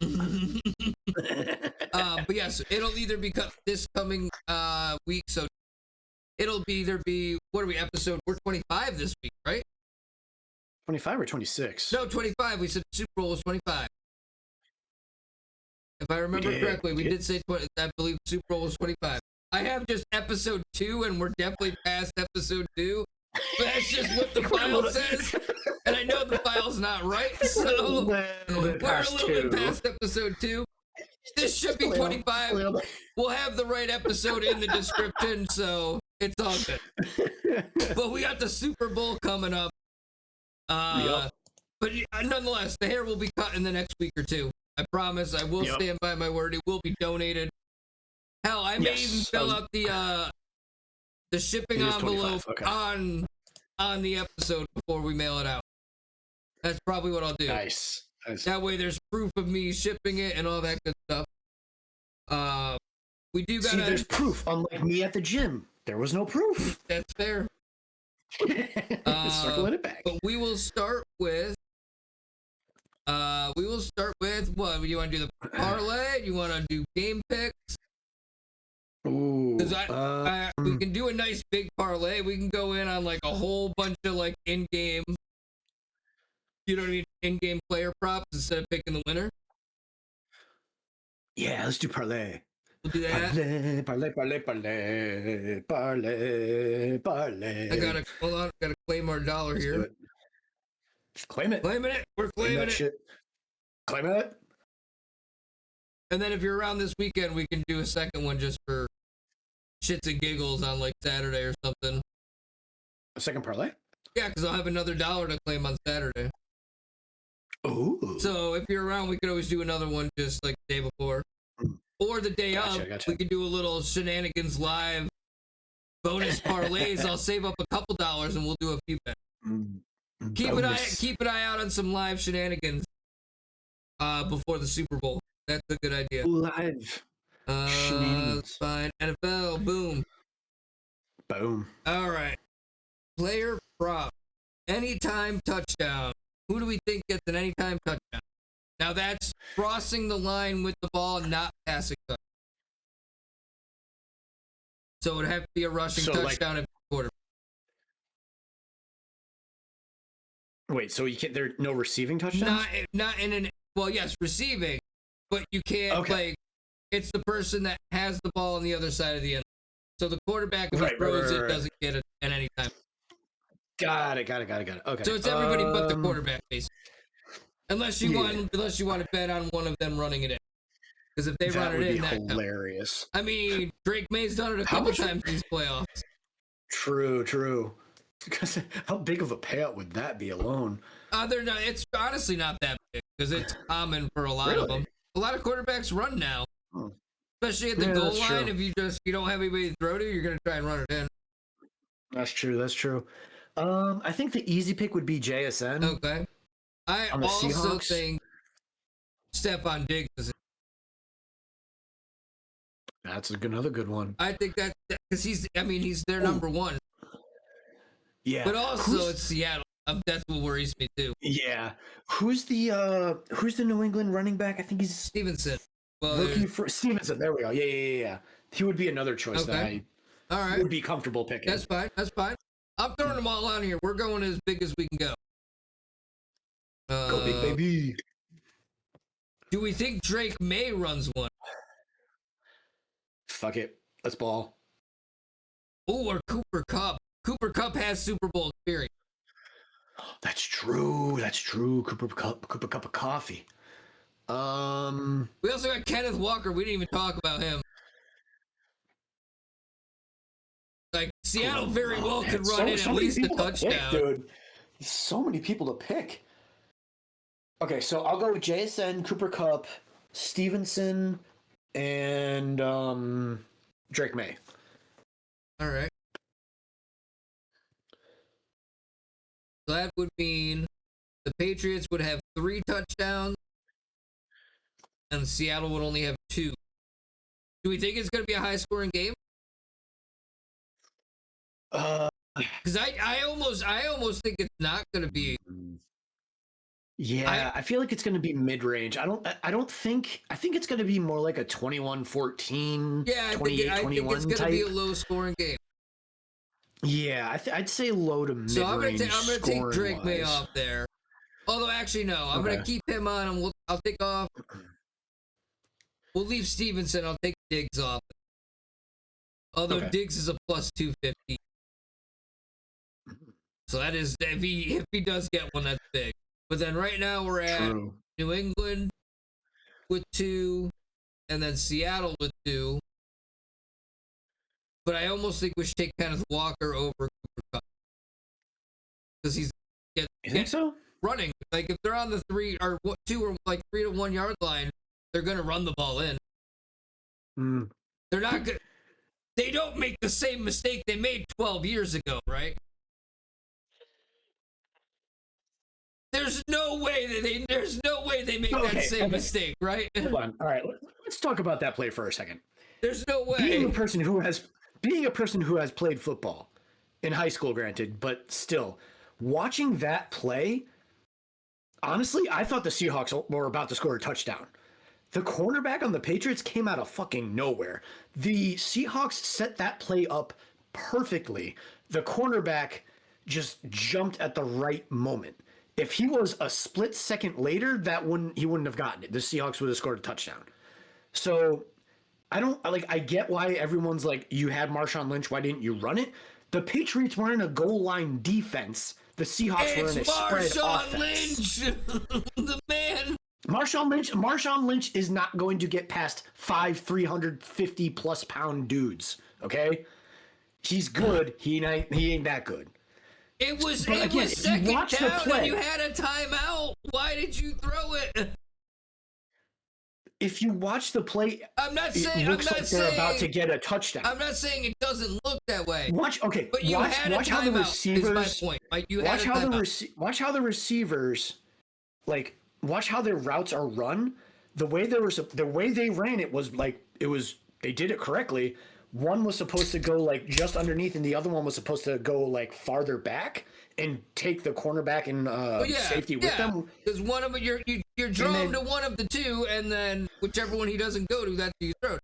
But yes, it'll either be this coming week, so it'll either be, what are we, we're 25 this week, right? 25 or 26? No, 25. We said Super Bowl was 25. If I remember correctly, we did say 20. I believe Super Bowl was 25. I have just episode 2, and we're definitely past episode 2. But that's just what the file says. And I know the file's not right, so we're a little bit past episode 2. This should be 25. We'll have the right episode in the description, so it's all good. But we got the Super Bowl coming up. But nonetheless, the hair will be cut in the next week or 2. I promise. I will stand by my word. It will be donated. Hell, I may even fill out the shipping envelope on the episode before we mail it out. That's probably what I'll do. Nice. That way there's proof of me shipping it and all that good stuff. We do gotta... See, there's proof. Unlike me at the gym, there was no proof. That's fair. Circling it back. But we will start with what? You want to do the parlay? You want to do game picks? Ooh. Because we can do a nice big parlay. We can go in on like a whole bunch of like in-game, you know what I mean, in-game player props instead of picking the winner. Yeah, let's do parlay. We'll do that. Parlay. Hold on. Gotta claim our dollar here. Claim it. Claiming it. We're claiming it. Shit. Claim it. And then if you're around this weekend, we can do a second one just for shits and giggles on like Saturday or something. A second parlay? Yeah, because I'll have another $1 to claim on Saturday. Ooh. So if you're around, we could always do another one just like the day before. Or the day of, we could do a little Shenanigans live bonus parlays. I'll save up a couple dollars and we'll do a few bets. Keep an eye out on some live shenanigans before the Super Bowl. That's a good idea. Live. That's fine. NFL, boom. Boom. All right. Player prop. Anytime touchdown. Who do we think gets an anytime touchdown? Now that's crossing the line with the ball, not passing touchdown. So it would have to be a rushing touchdown if quarterback. Wait, so you can't? There are no receiving touchdowns? Not in an. Well, yes, receiving, but you can't like. It's the person that has the ball on the other side of the end. So the quarterback, if he throws it, doesn't get it at any time. Got it. Okay. So it's everybody but the quarterback, basically. Unless you want to bet on one of them running it in. Because if they run it in, that would be hilarious. I mean, Drake May's done it a couple times in these playoffs. True. Because how big of a payout would that be alone? It's honestly not that big because it's common for a lot of them. A lot of quarterbacks run now, especially at the goal line. True. If you don't have anybody to throw to, you're gonna try and run it in. That's true. I think the easy pick would be JSN. Okay. I also think Stephon Diggs is. That's another good one. I think that because he's their number one. Yeah. But also it's Seattle. That's what worries me too. Yeah. Who's the New England running back? I think he's Stevenson. Looking for Stevenson. There we go. Yeah. He would be another choice that I would be comfortable picking. That's fine. I'm throwing them all on here. We're going as big as we can go. Go big, baby. Do we think Drake May runs one? Fuck it. Let's ball. Oh, or Cooper Kupp. Cooper Kupp has Super Bowl experience. That's true. Cooper Cup of coffee. We also got Kenneth Walker. We didn't even talk about him. Like, Seattle very well could run in at least a touchdown. Dude, so many people to pick. Okay, so I'll go with JSN, Cooper Kupp, Stevenson, and Drake May. All right. So that would mean the Patriots would have 3 touchdowns, and Seattle would only have 2. Do we think it's going to be a high-scoring game? Because I almost think it's not going to be. Yeah, I feel like it's going to be mid-range. I think it's going to be more like a 21-14, Yeah, I think it's going to be a low-scoring game. Yeah, I'd say low to mid-range. So I'm going to take Drake May wise. off there. Although, actually, no. I'm going to keep him on, and I'll take off. We'll leave Stevenson. I'll take Diggs off. Although Diggs is a plus 250. So that is, if he does get one, that's big. But then right now we're at New England with 2, and then Seattle with 2. But I almost think we should take Kenneth Walker over Cooper Kupp. Because he's You think so? running. Like, if they're on the 3 or 2 or like 3 to 1 yard line, they're going to run the ball in. They're not good. They don't make the same mistake they made 12 years ago, right? There's no way they make that same mistake, right? Hold on. All right, let's talk about that play for a second. There's no way. Being a person who has played football in high school, granted, but still watching that play, honestly, I thought the Seahawks were about to score a touchdown. The cornerback on the Patriots came out of fucking nowhere. The Seahawks set that play up perfectly. The cornerback just jumped at the right moment. If he was a split second later, he wouldn't have gotten it. The Seahawks would have scored a touchdown. So I get why everyone's like, you had Marshawn Lynch, why didn't you run it? The Patriots were in a goal line defense. The Seahawks were in a spread offense. Lynch, the man. Marshawn Lynch is not going to get past 350 plus pound dudes. Okay, he's good. He ain't that good. It was second down and you had a timeout. Why did you throw it? If you watch the play, it looks like they're about to get a touchdown. I'm not saying it doesn't look that way. Watch how the receivers. Watch how the receivers, like, watch how their routes are run. The way they ran it was they did it correctly. One was supposed to go like just underneath, and the other one was supposed to go like farther back and take the cornerback and safety with them. Because one of them, you're drawn to one of the two, and then whichever one he doesn't go to, that's who you throw to.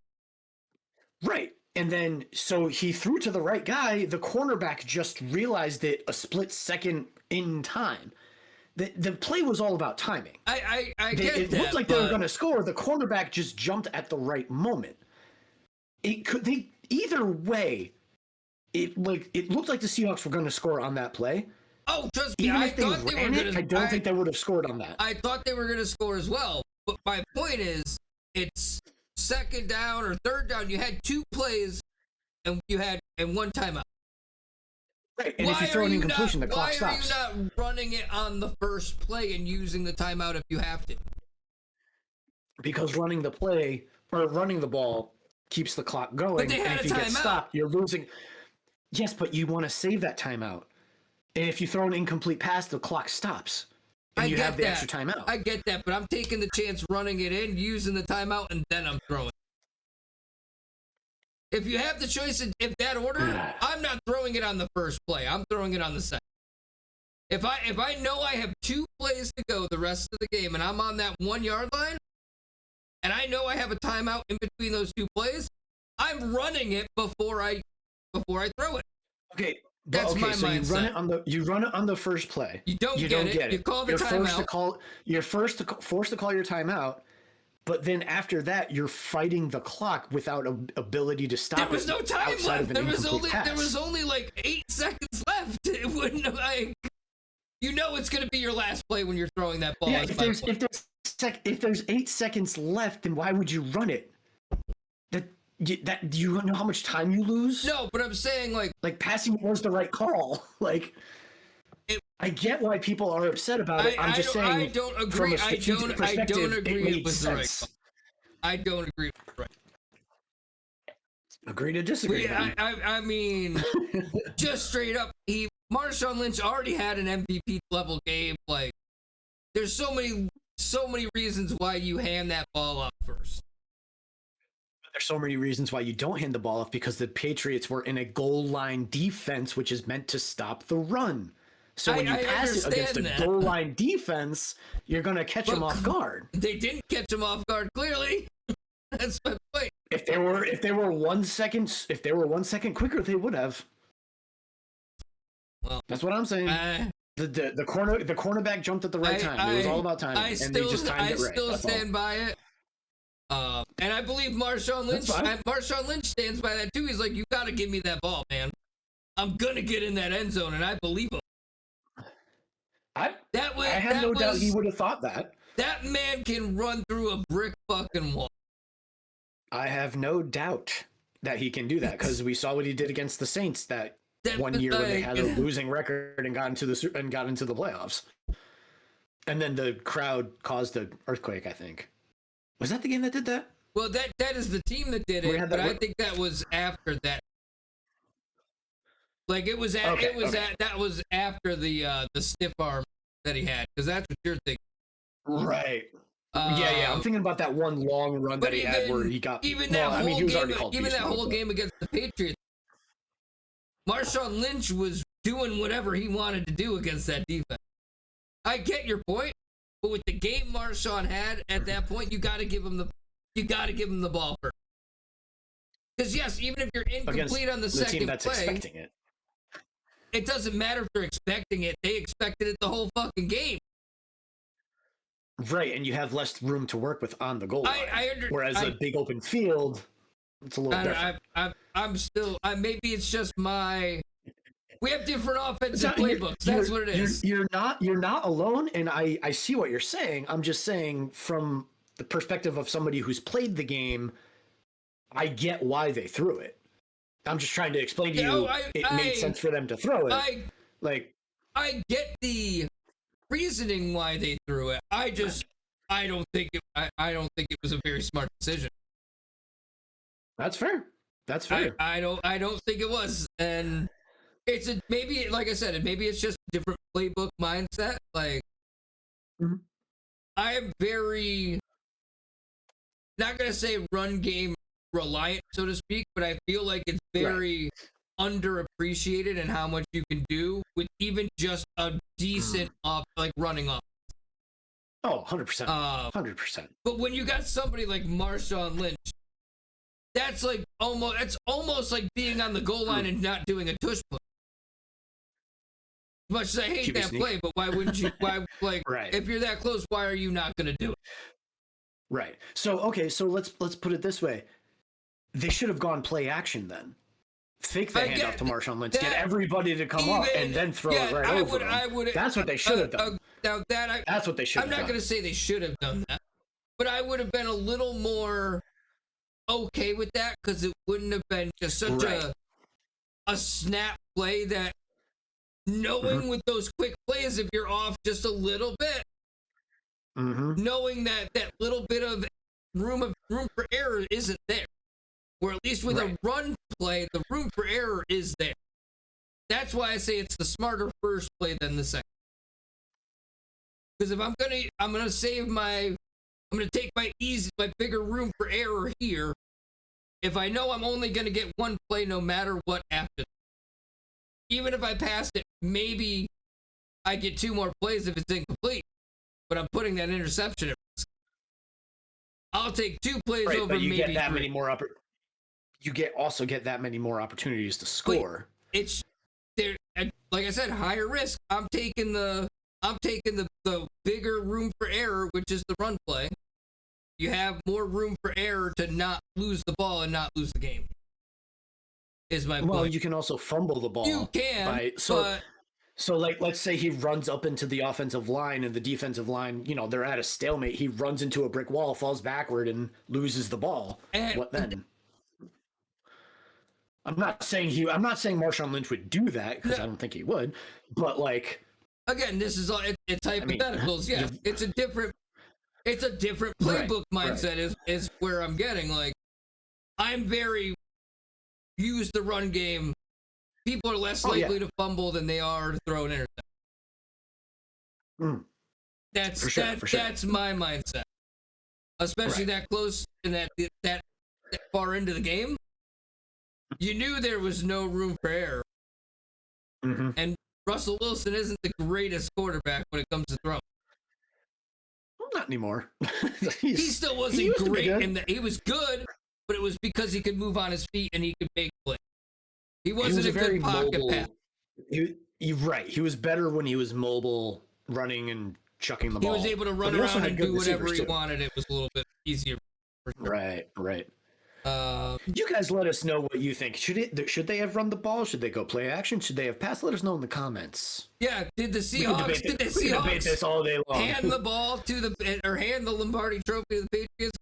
Right. And then so he threw to the right guy. The cornerback just realized it a split second in time. The play was all about timing. It looked like they were going to score. The cornerback just jumped at the right moment. Either way, it looked like the Seahawks were going to score on that play. Oh, trust me, I thought they were going to. I don't think they would have scored on that. I thought they were going to score as well. But my point is, it's second down or third down. You had 2 plays, and one timeout. Right, and if you throw an incompletion, the clock stops. Why are you not running it on the first play and using the timeout if you have to? Because running the ball keeps the clock going, and if you get stopped, you're losing. Yes, but you want to save that timeout. And if you throw an incomplete pass, the clock stops. And you have the extra timeout. I get that, but I'm taking the chance running it in, using the timeout, and then I'm throwing. If you have the choice in that order, I'm not throwing it on the first play. I'm throwing it on the second. If I know I have 2 plays to go the rest of the game, and I'm on that 1 yard line, and I know I have a timeout in between those 2 plays, I'm running it before I throw it. Okay, that's my mindset. You run it on the first play. You don't get it. You call the timeout. You're forced to call your timeout, but then after that, you're fighting the clock without ability to stop. There was no time left. There was only like 8 seconds left. It wouldn't have, like, it's going to be your last play when you're throwing that ball. Yeah, if there's 8 seconds left, then why would you run it? Do you know how much time you lose? No, but I'm saying like passing was the right call. I get why people are upset about it. I'm just saying. I don't agree. I don't agree with the right call. I don't agree with the right call. Agree to disagree. I mean, just straight up, Marshawn Lynch already had an MVP level game. Like, there's so many reasons why you hand that ball up first. there's so many reasons why you don't hand the ball off, because the Patriots were in a goal line defense, which is meant to stop the run. So when you pass it against a goal line defense, you're going to catch them off guard. They didn't catch them off guard, clearly. That's my point. If they were 1 second, quicker, they would have. Well, that's what I'm saying. The cornerback jumped at the right time. It was all about timing, and they just timed it right. I still stand by it. And I believe Marshawn Lynch stands by that too. He's like, you got to give me that ball, man. I'm gonna get in that end zone, and I believe him. I have no doubt he would have thought that. That man can run through a brick fucking wall. I have no doubt that he can do that, because we saw what he did against the Saints that 1 year when they had a losing record and got into the playoffs. And then the crowd caused an earthquake, I think. Was that the game that did that? Well, that is the team that did it, but I think that was after that. Like that was after the stiff arm that he had, because that's what you're thinking. Right. Yeah. I'm thinking about that one long run that he had where he got. Even that whole game against the Patriots, Marshawn Lynch was doing whatever he wanted to do against that defense. I get your point, but with the game Marshawn had at that point, you got to give him the ball first. Because yes, even if you're incomplete on the second team that's play, expecting it. It doesn't matter if they're expecting it. They expected it the whole fucking game. Right, and you have less room to work with on the goal line. Whereas a big open field, it's a little different. Maybe it's just we have different offensive playbooks. That's what it is. You're not alone, and I see what you're saying. I'm just saying from the perspective of somebody who's played the game, I get why they threw it. I'm just trying to explain to you it made sense for them to throw it. I get the reasoning why they threw it. I don't think it was a very smart decision. That's fair. I don't think it was, and maybe like I said, maybe it's just a different playbook mindset. Like I am very not gonna say run game reliant, so to speak, but I feel like it's very underappreciated in how much you can do with even just a decent running off. Oh, 100%. 100%. But when you got somebody like Marshawn Lynch, that's almost like being on the goal line and not doing a tush play. As much as I hate that play, but why wouldn't you? If you're that close, why are you not going to do it? Right. So let's put it this way. They should have gone play action then. Fake the handoff to Marshawn Lynch, get everybody to come up, and then throw it right over them. That's what they should have done. That's what they should have done. I'm not going to say they should have done that, but I would have been a little more okay with that, because it wouldn't have been just such a snap play that knowing with those quick plays, if you're off just a little bit, knowing that little bit of room for error isn't there. Or at least with a run play, the room for error is there. That's why I say it's the smarter first play than the second. Because if I'm gonna take my bigger room for error here. If I know I'm only gonna get one play no matter what after, even if I pass it, maybe I get two more plays if it's incomplete. But I'm putting that interception at risk. I'll take two plays over but you maybe get that three. many more also get that many more opportunities to score. It's there, like I said, higher risk. I'm taking the bigger room for error, which is the run play. You have more room for error to not lose the ball and not lose the game. Is my point. Well, you can also fumble the ball. You can, So let's say he runs up into the offensive line, and the defensive line, they're at a stalemate. He runs into a brick wall, falls backward, and loses the ball. What then? I'm not saying Marshawn Lynch would do that, because I don't think he would. But again, this is all it's hypotheticals. It's a different playbook mindset. Is where I'm getting. I'm very use the run game. People are less likely to fumble than they are to throw an interception. That's my mindset, especially that close and that that far into the game, you knew there was no room for error. Mm-hmm. And Russell Wilson isn't the greatest quarterback when it comes to throwing. Well, not anymore. He still wasn't great, and he was good, but it was because he could move on his feet and he could make plays. He wasn't a good pocket pass. You're right. He was better when he was mobile, running and chucking the ball. He was able to run around and do whatever he wanted. It was a little bit easier. Right. You guys let us know what you think. Should they have run the ball? Should they go play action? Should they have passed? Let us know in the comments. Yeah, did the Seahawks debate this all day long. Hand the ball to hand the Lombardi Trophy to the Patriots?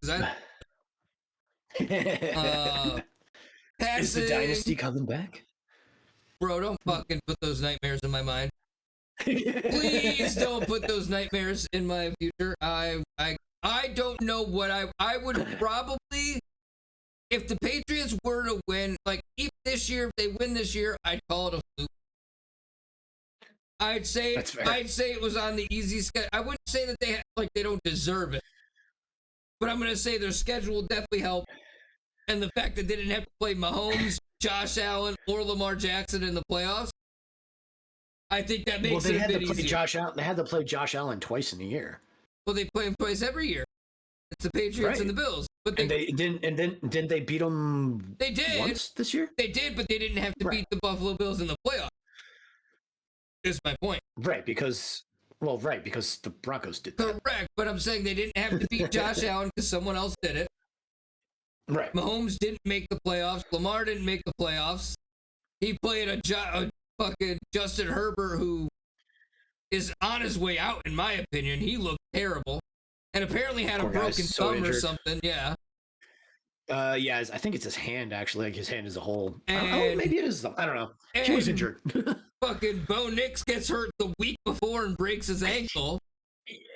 Is the dynasty coming back? Bro, don't fucking put those nightmares in my mind. Please don't put those nightmares in my future. I don't know what I would probably, if the Patriots were to win, like if they win this year, I'd call it a fluke. I'd say it was on the easy schedule. I wouldn't say that they don't deserve it, but I'm gonna say their schedule definitely helped, and the fact that they didn't have to play Mahomes, Josh Allen, or Lamar Jackson in the playoffs, I think that makes it a bit easier. They had to play Josh Allen twice in a year. Well, they play him twice every year. It's the Patriots and the Bills. But didn't they beat them? They did once this year. They did, but they didn't have to beat the Buffalo Bills in the playoffs. Is my point. Right, because the Broncos did that. Correct, but I'm saying they didn't have to beat Josh Allen because someone else did it. Right. Mahomes didn't make the playoffs. Lamar didn't make the playoffs. He played a fucking Justin Herbert who is on his way out, in my opinion. He looked terrible. And apparently had a broken thumb or something. Yeah. Yeah, I think it's his hand, actually. Like his hand as a whole. Maybe it is. I don't know. He was injured. Fucking Bo Nix gets hurt the week before and breaks his ankle.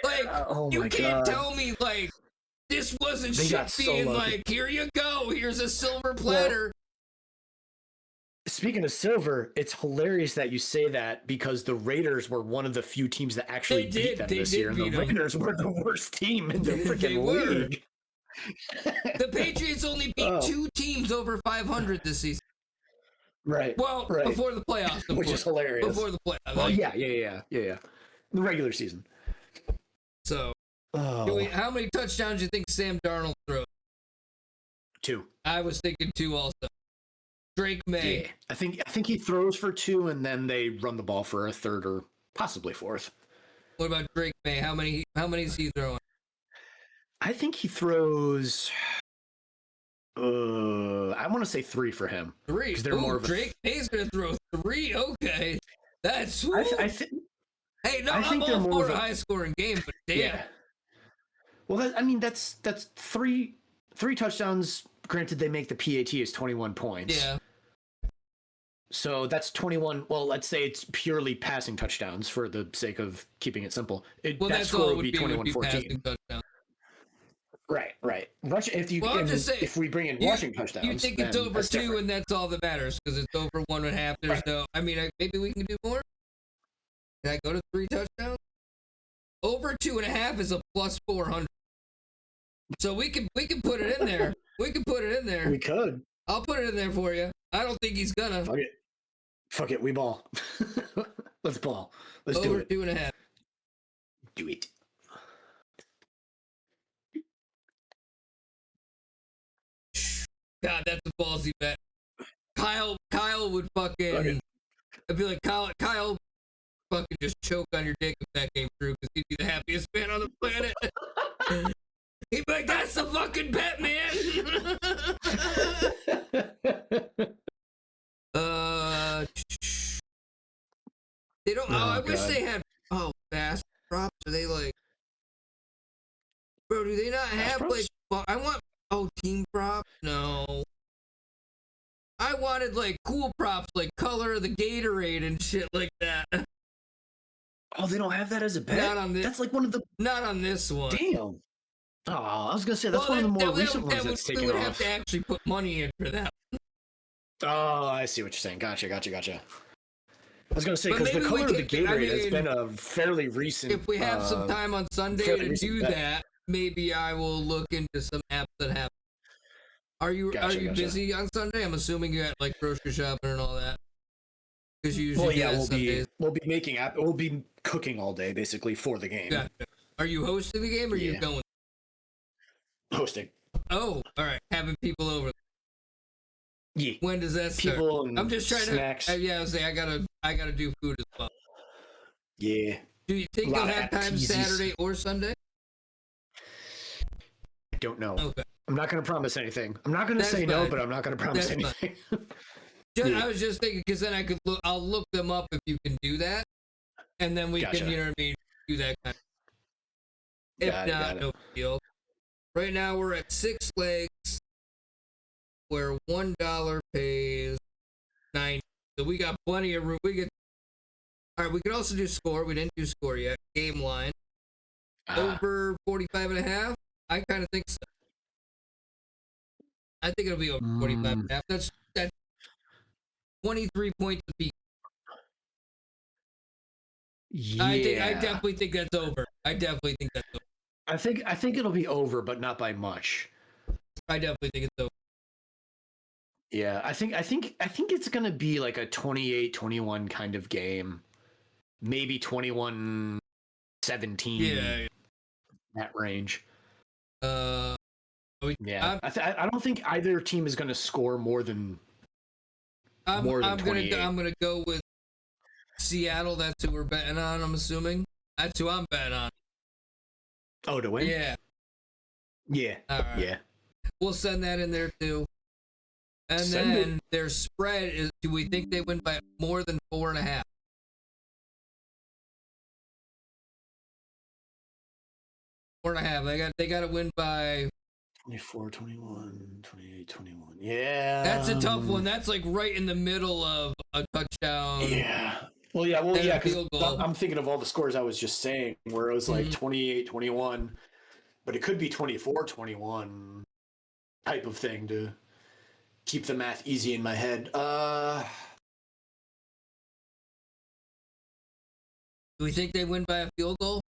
Like, you can't tell me, like, this wasn't shit being like, here you go. Here's a silver platter. Speaking of silver, it's hilarious that you say that because the Raiders were one of the few teams that actually beat them this year. And the Raiders were the worst team in the freaking league. The Patriots only beat 2 teams over 500 this season. Right. Well, before the playoffs. Which is hilarious. Before the playoffs. Well, yeah. The regular season. So, how many touchdowns do you think Sam Darnold throws? 2. I was thinking 2 also. Drake May. Yeah, I think he throws for 2 and then they run the ball for a 3rd or possibly 4th. What about Drake May? How many is he throwing? I think he throws I want to say 3 for him. 3. Because they're more of Drake May's gonna throw 3. Okay. That's hey, no, I'm all for a high scoring game, but damn. Yeah. Well, that's 3 touchdowns. Granted, they make the PAT is 21 points. Yeah. So that's 21. Well, let's say it's purely passing touchdowns for the sake of keeping it simple. That score would be 21-14. Right. If we bring in rushing touchdowns, you think it's over 2 different. And that's all that matters because it's over 1.5. There's no. I mean, maybe we can do more. Can I go to 3 touchdowns? Over 2.5 is a plus 400. So we can put it in there. We can put it in there. We could. I'll put it in there for you. I don't think he's gonna. Fuck it. We ball. Let's ball. Let's do it. Over 2.5. Do it. God, that's a ballsy bet. Kyle would fucking. I'd be like, Kyle fucking just choke on your dick if that came true because he'd be the happiest man on the planet. He'd be like, that's the fucking bet, man. They don't. I wish they had. Fast props. Are they like? Bro, do they not have like? Well, I want. Team props? No. I wanted like cool props, like color of the Gatorade and shit like that. Oh, they don't have that as a bet? Not on this. That's like one of the. Not on this one. Damn. Oh, I was gonna say that's one of the more recent ones that's taken off. We would have to actually put money in for that. Oh, I see what you're saying. Gotcha. I was gonna say because the color of the Gatorade has been a fairly recent. If we have some time on Sunday to do that, maybe I will look into some apps that have. Are you busy on Sunday? I'm assuming you're at like grocery shopping and all that. Because you usually do that Sundays. We'll be cooking all day basically for the game. Gotcha. Are you hosting the game or are you going? Hosting. Oh, all right. Having people over. Yeah. When does that start? People and I'm just trying snacks. to. I was saying I gotta do food as well. Yeah. Do you think you'll have time Saturday or Sunday? I don't know. Okay. I'm not going to promise anything. I'm not going to say no, but I'm not going to promise anything. I was just thinking because then I'll look them up if you can do that, and then we can, you know what I mean, do that kind of. If not, no deal. Right now we're at 6 legs, where $1 pays 9. So we got plenty of room. All right, we could also do score. We didn't do score yet. Game line. Over 45.5. I kind of think so. I think it'll be over 45.5. That's 23 points a piece. Yeah. I definitely think that's over. I think it'll be over, but not by much. I definitely think it's over. Yeah, I think it's gonna be like a 28-21 kind of game. Maybe 21-17. Yeah. That range. Yeah. I don't think either team is gonna score more than 28. I'm gonna go with Seattle. That's who we're betting on. I'm assuming that's who I'm betting on. Oh, to win? Yeah. Yeah. All right. Yeah. We'll send that in there too. And then their spread is. Do we think they win by more than 4.5? 4.5. They got to win by 24, 21, 28, 21. Yeah. That's a tough one. That's like right in the middle of a touchdown. Yeah. Well, yeah, because I'm thinking of all the scores I was just saying, where it was like 28, 21, but it could be 24, 21 type of thing to keep the math easy in my head. Do we think they win by a field goal?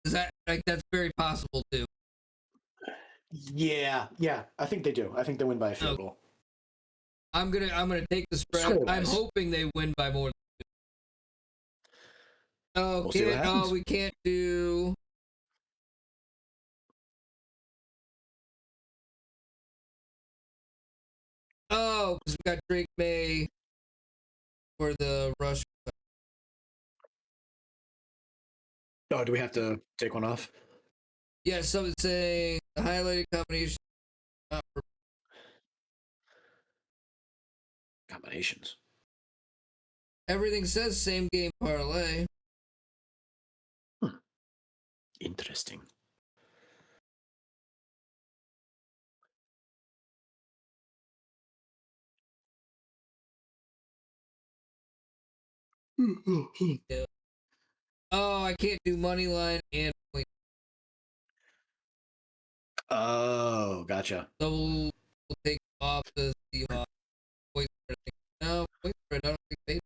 Is that that's very possible too? Yeah, I think they do. I think they win by a field goal. I'm gonna take the spread. Score-wise. I'm hoping they win by more than 2. We can't do. Oh, because we got Drake May for the rush. Oh, do we have to take one off? Yeah, so it's saying the highlighted combination. Combinations. Everything says same game parlay. Interesting. Yeah. Oh, I can't do money line and point. Oh, gotcha. So we'll take off the Seahawks. Point spread. No, point spread. I don't think they.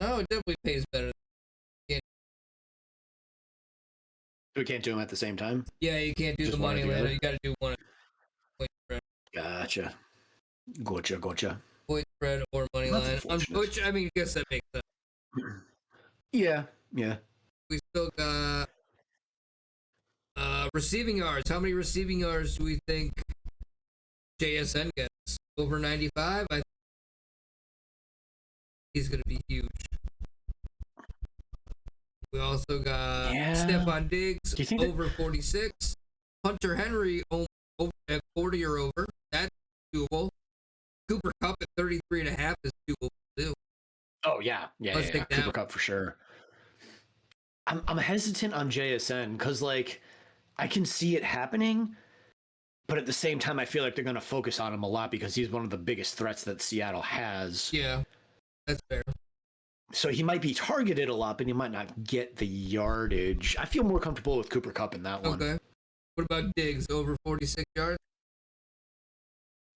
No, it definitely pays better. We can't do them at the same time? Yeah, you can't do the money line. You got to do one point spread. Gotcha. Point spread or money line. Which, I mean, I guess that makes sense. Yeah. We still got receiving yards. How many receiving yards do we think JSN gets? Over 95? I think he's going to be huge. We also got Stephon Diggs over 46. Hunter Henry at 40 or over. That's doable. Cooper Kupp at 33.5 is doable too. Oh yeah. Cooper Kupp for sure. I'm hesitant on JSN because like I can see it happening, but at the same time I feel like they're going to focus on him a lot because he's one of the biggest threats that Seattle has. Yeah, that's fair. So he might be targeted a lot, but he might not get the yardage. I feel more comfortable with Cooper Kupp in that one. Okay. What about Diggs? Over 46 yards?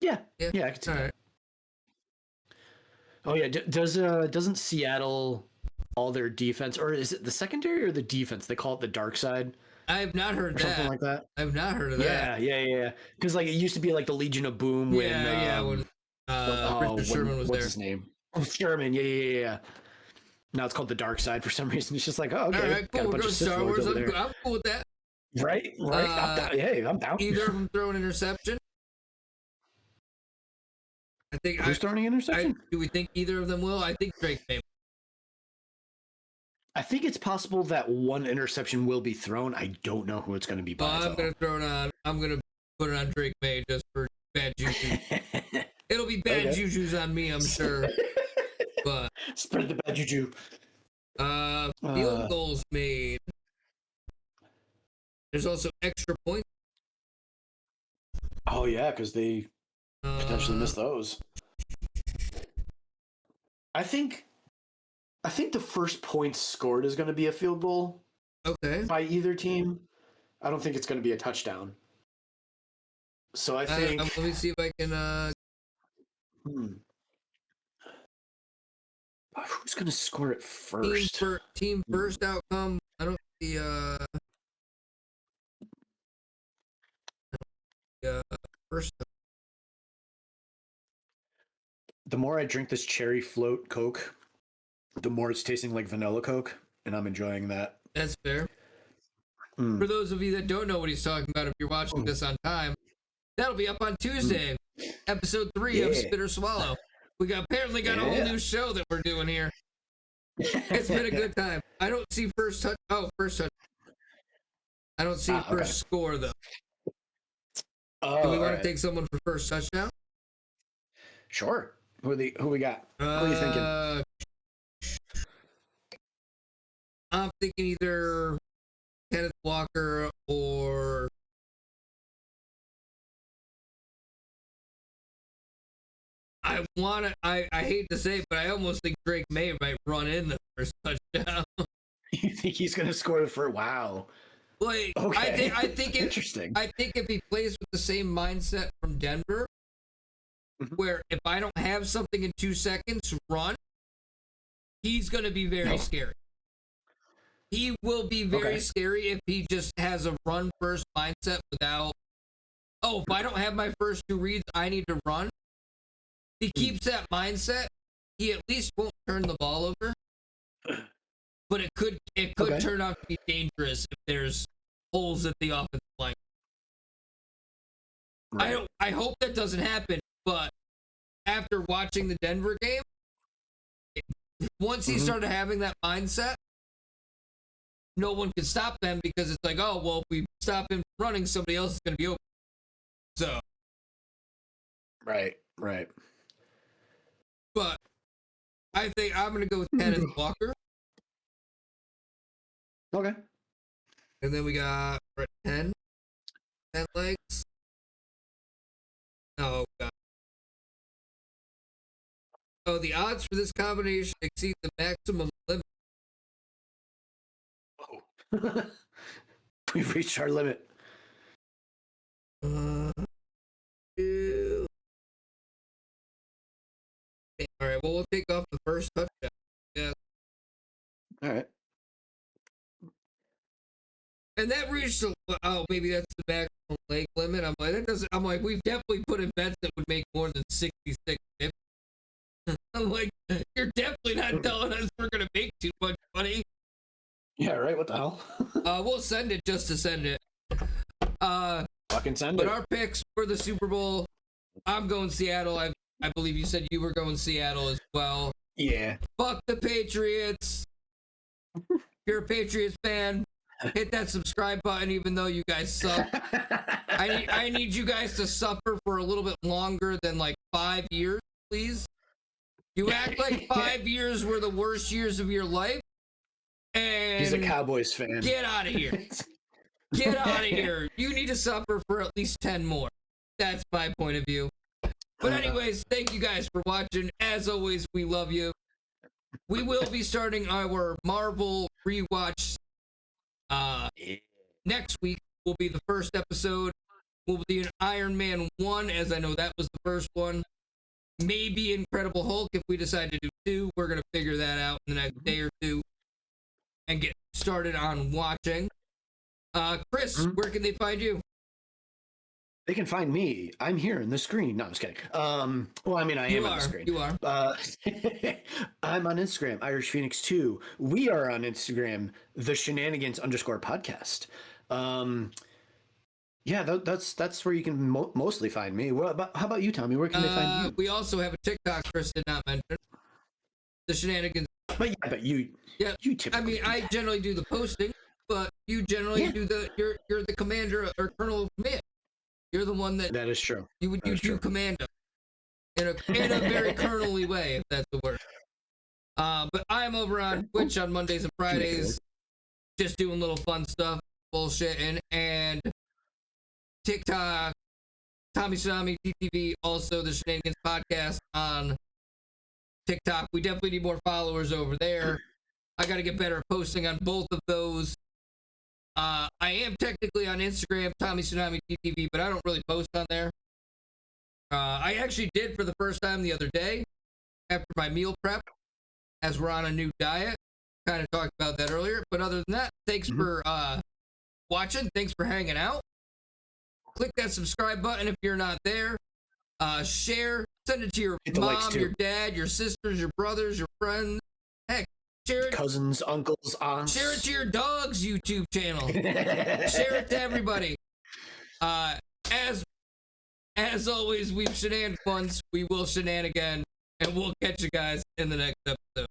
Yeah, I can see that. All right. Oh yeah, doesn't Seattle all their defense, or is it the secondary or the defense? They call it the dark side I have not heard or that. something like that. I've not heard of Yeah, that. yeah. Because like it used to be like the Legion of Boom when When Richard Sherman was what's there. his name? Oh, Sherman. Yeah. Now it's called the dark side for some reason. It's just like, oh, okay, All right, got cool. a We're bunch going of Sith Star Lords Wars. over there. I'm cool with that. Right. I'm down. Hey, I'm down. Either of them throw an interception. I think. Who's throwing an interception? Do we think either of them will? I think Drake may. I think it's possible that one interception will be thrown. I don't know who it's going to be by. I'm gonna throw it on. I'm gonna put it on Drake May just for bad juju. It'll be bad juju's on me, I'm sure. But spread the bad juju. Field goals made. There's also extra points. Oh yeah, because they potentially missed those. I think the first point scored is going to be a field goal. Okay. By either team. I don't think it's going to be a touchdown. So I think. Let me see if I can. Who's going to score it first? Team first outcome. I don't see. First. The more I drink this cherry float Coke, the more it's tasting like vanilla Coke, and I'm enjoying that. That's fair. For those of you that don't know what he's talking about, if you're watching this on time, that'll be up on Tuesday, episode 3 of Spit or Swallow. We apparently got a whole new show that we're doing here. It's been a good time. I don't see first touch. Oh, first touch. I don't see first score though. Do we want to take someone for first touchdown? Sure. Who we got? What are you thinking? I'm thinking either Kenneth Walker or I hate to say it, but I almost think Drake May might run in the first touchdown. You think he's gonna score for wow? Like, okay. I think interesting. I think if he plays with the same mindset from Denver, where if I don't have something in 2 seconds, run, he's gonna be very scary. He will be very scary if he just has a run first mindset without. Oh, if I don't have my first 2 reads, I need to run. He keeps that mindset. He at least won't turn the ball over. But it could turn out to be dangerous if there's holes at the offensive line. Right. I hope that doesn't happen, but after watching the Denver game, once he started having that mindset, no one can stop them because it's like, oh, well, if we stop him running, somebody else is going to be open. So. Right. But I think I'm going to go with Kenneth Walker. Okay. And then we got 10 legs. Oh, God. Oh, the odds for this combination exceed the maximum limit. Oh. We've reached our limit. All right, well, we'll take off the first touchdown. Yeah. All right. And that reached maybe that's the maximum leg limit. I'm like, we've definitely put in bets that would make more than 66. I'm like, you're definitely not telling us we're gonna make too much money. Yeah, right. What the hell? We'll send it just to send it. Fucking send it. But it. our picks for the Super Bowl, I'm going Seattle. I believe you said you were going Seattle as well. Yeah. Fuck the Patriots. If you're a Patriots fan, hit that subscribe button even though you guys suck. I need you guys to suffer for a little bit longer than like 5 years, please. You act like 5 years were the worst years of your life. And he's a Cowboys fan. Get out of here. Get out of here. You need to suffer for at least 10 more. That's my point of view. But anyways, thank you guys for watching. As always, we love you. We will be starting our Marvel rewatch next week. Will be the first episode. Will be an Iron Man 1, as I know that was the first one. maybe Incredible Hulk if we decide to do 2. We're going to figure that out in the next day or 2 and get started on watching. Chris, where can they find you? They can find me. I'm here in the screen. No, I'm just kidding. Well, I mean, I am on the screen. You are. I'm on Instagram, Irish Phoenix 2. We are on Instagram, the Shenanigans _podcast. Yeah, that's where you can mostly find me. How about you, Tommy? Where can they find you? We also have a TikTok Chris did not mention. The Shenanigans. But you typically. I mean, I generally do the posting, but you generally do you're the commander or colonel of command. You're the one that is true. You do command us in a very colonel-y way, if that's the word. But I'm over on Twitch on Mondays and Fridays, just doing little fun stuff, bullshitting, and TikTok, Tommy Tsunami, TTV, also the Shenanigans Podcast on TikTok. We definitely need more followers over there. I got to get better at posting on both of those. I am technically on Instagram, Tommy Tsunami TTV, but I don't really post on there. I actually did for the first time the other day after my meal prep, as we're on a new diet. Kind of talked about that earlier. But other than that, thanks for watching. Thanks for hanging out. Click that subscribe button if you're not there. Share. Send it to your mom, your dad, your sisters, your brothers, your friends. Heck, share it. Cousins, uncles, aunts. Share it to your dog's YouTube channel. Share it to everybody. As always, we've shenan once. We will shenan again. And we'll catch you guys in the next episode.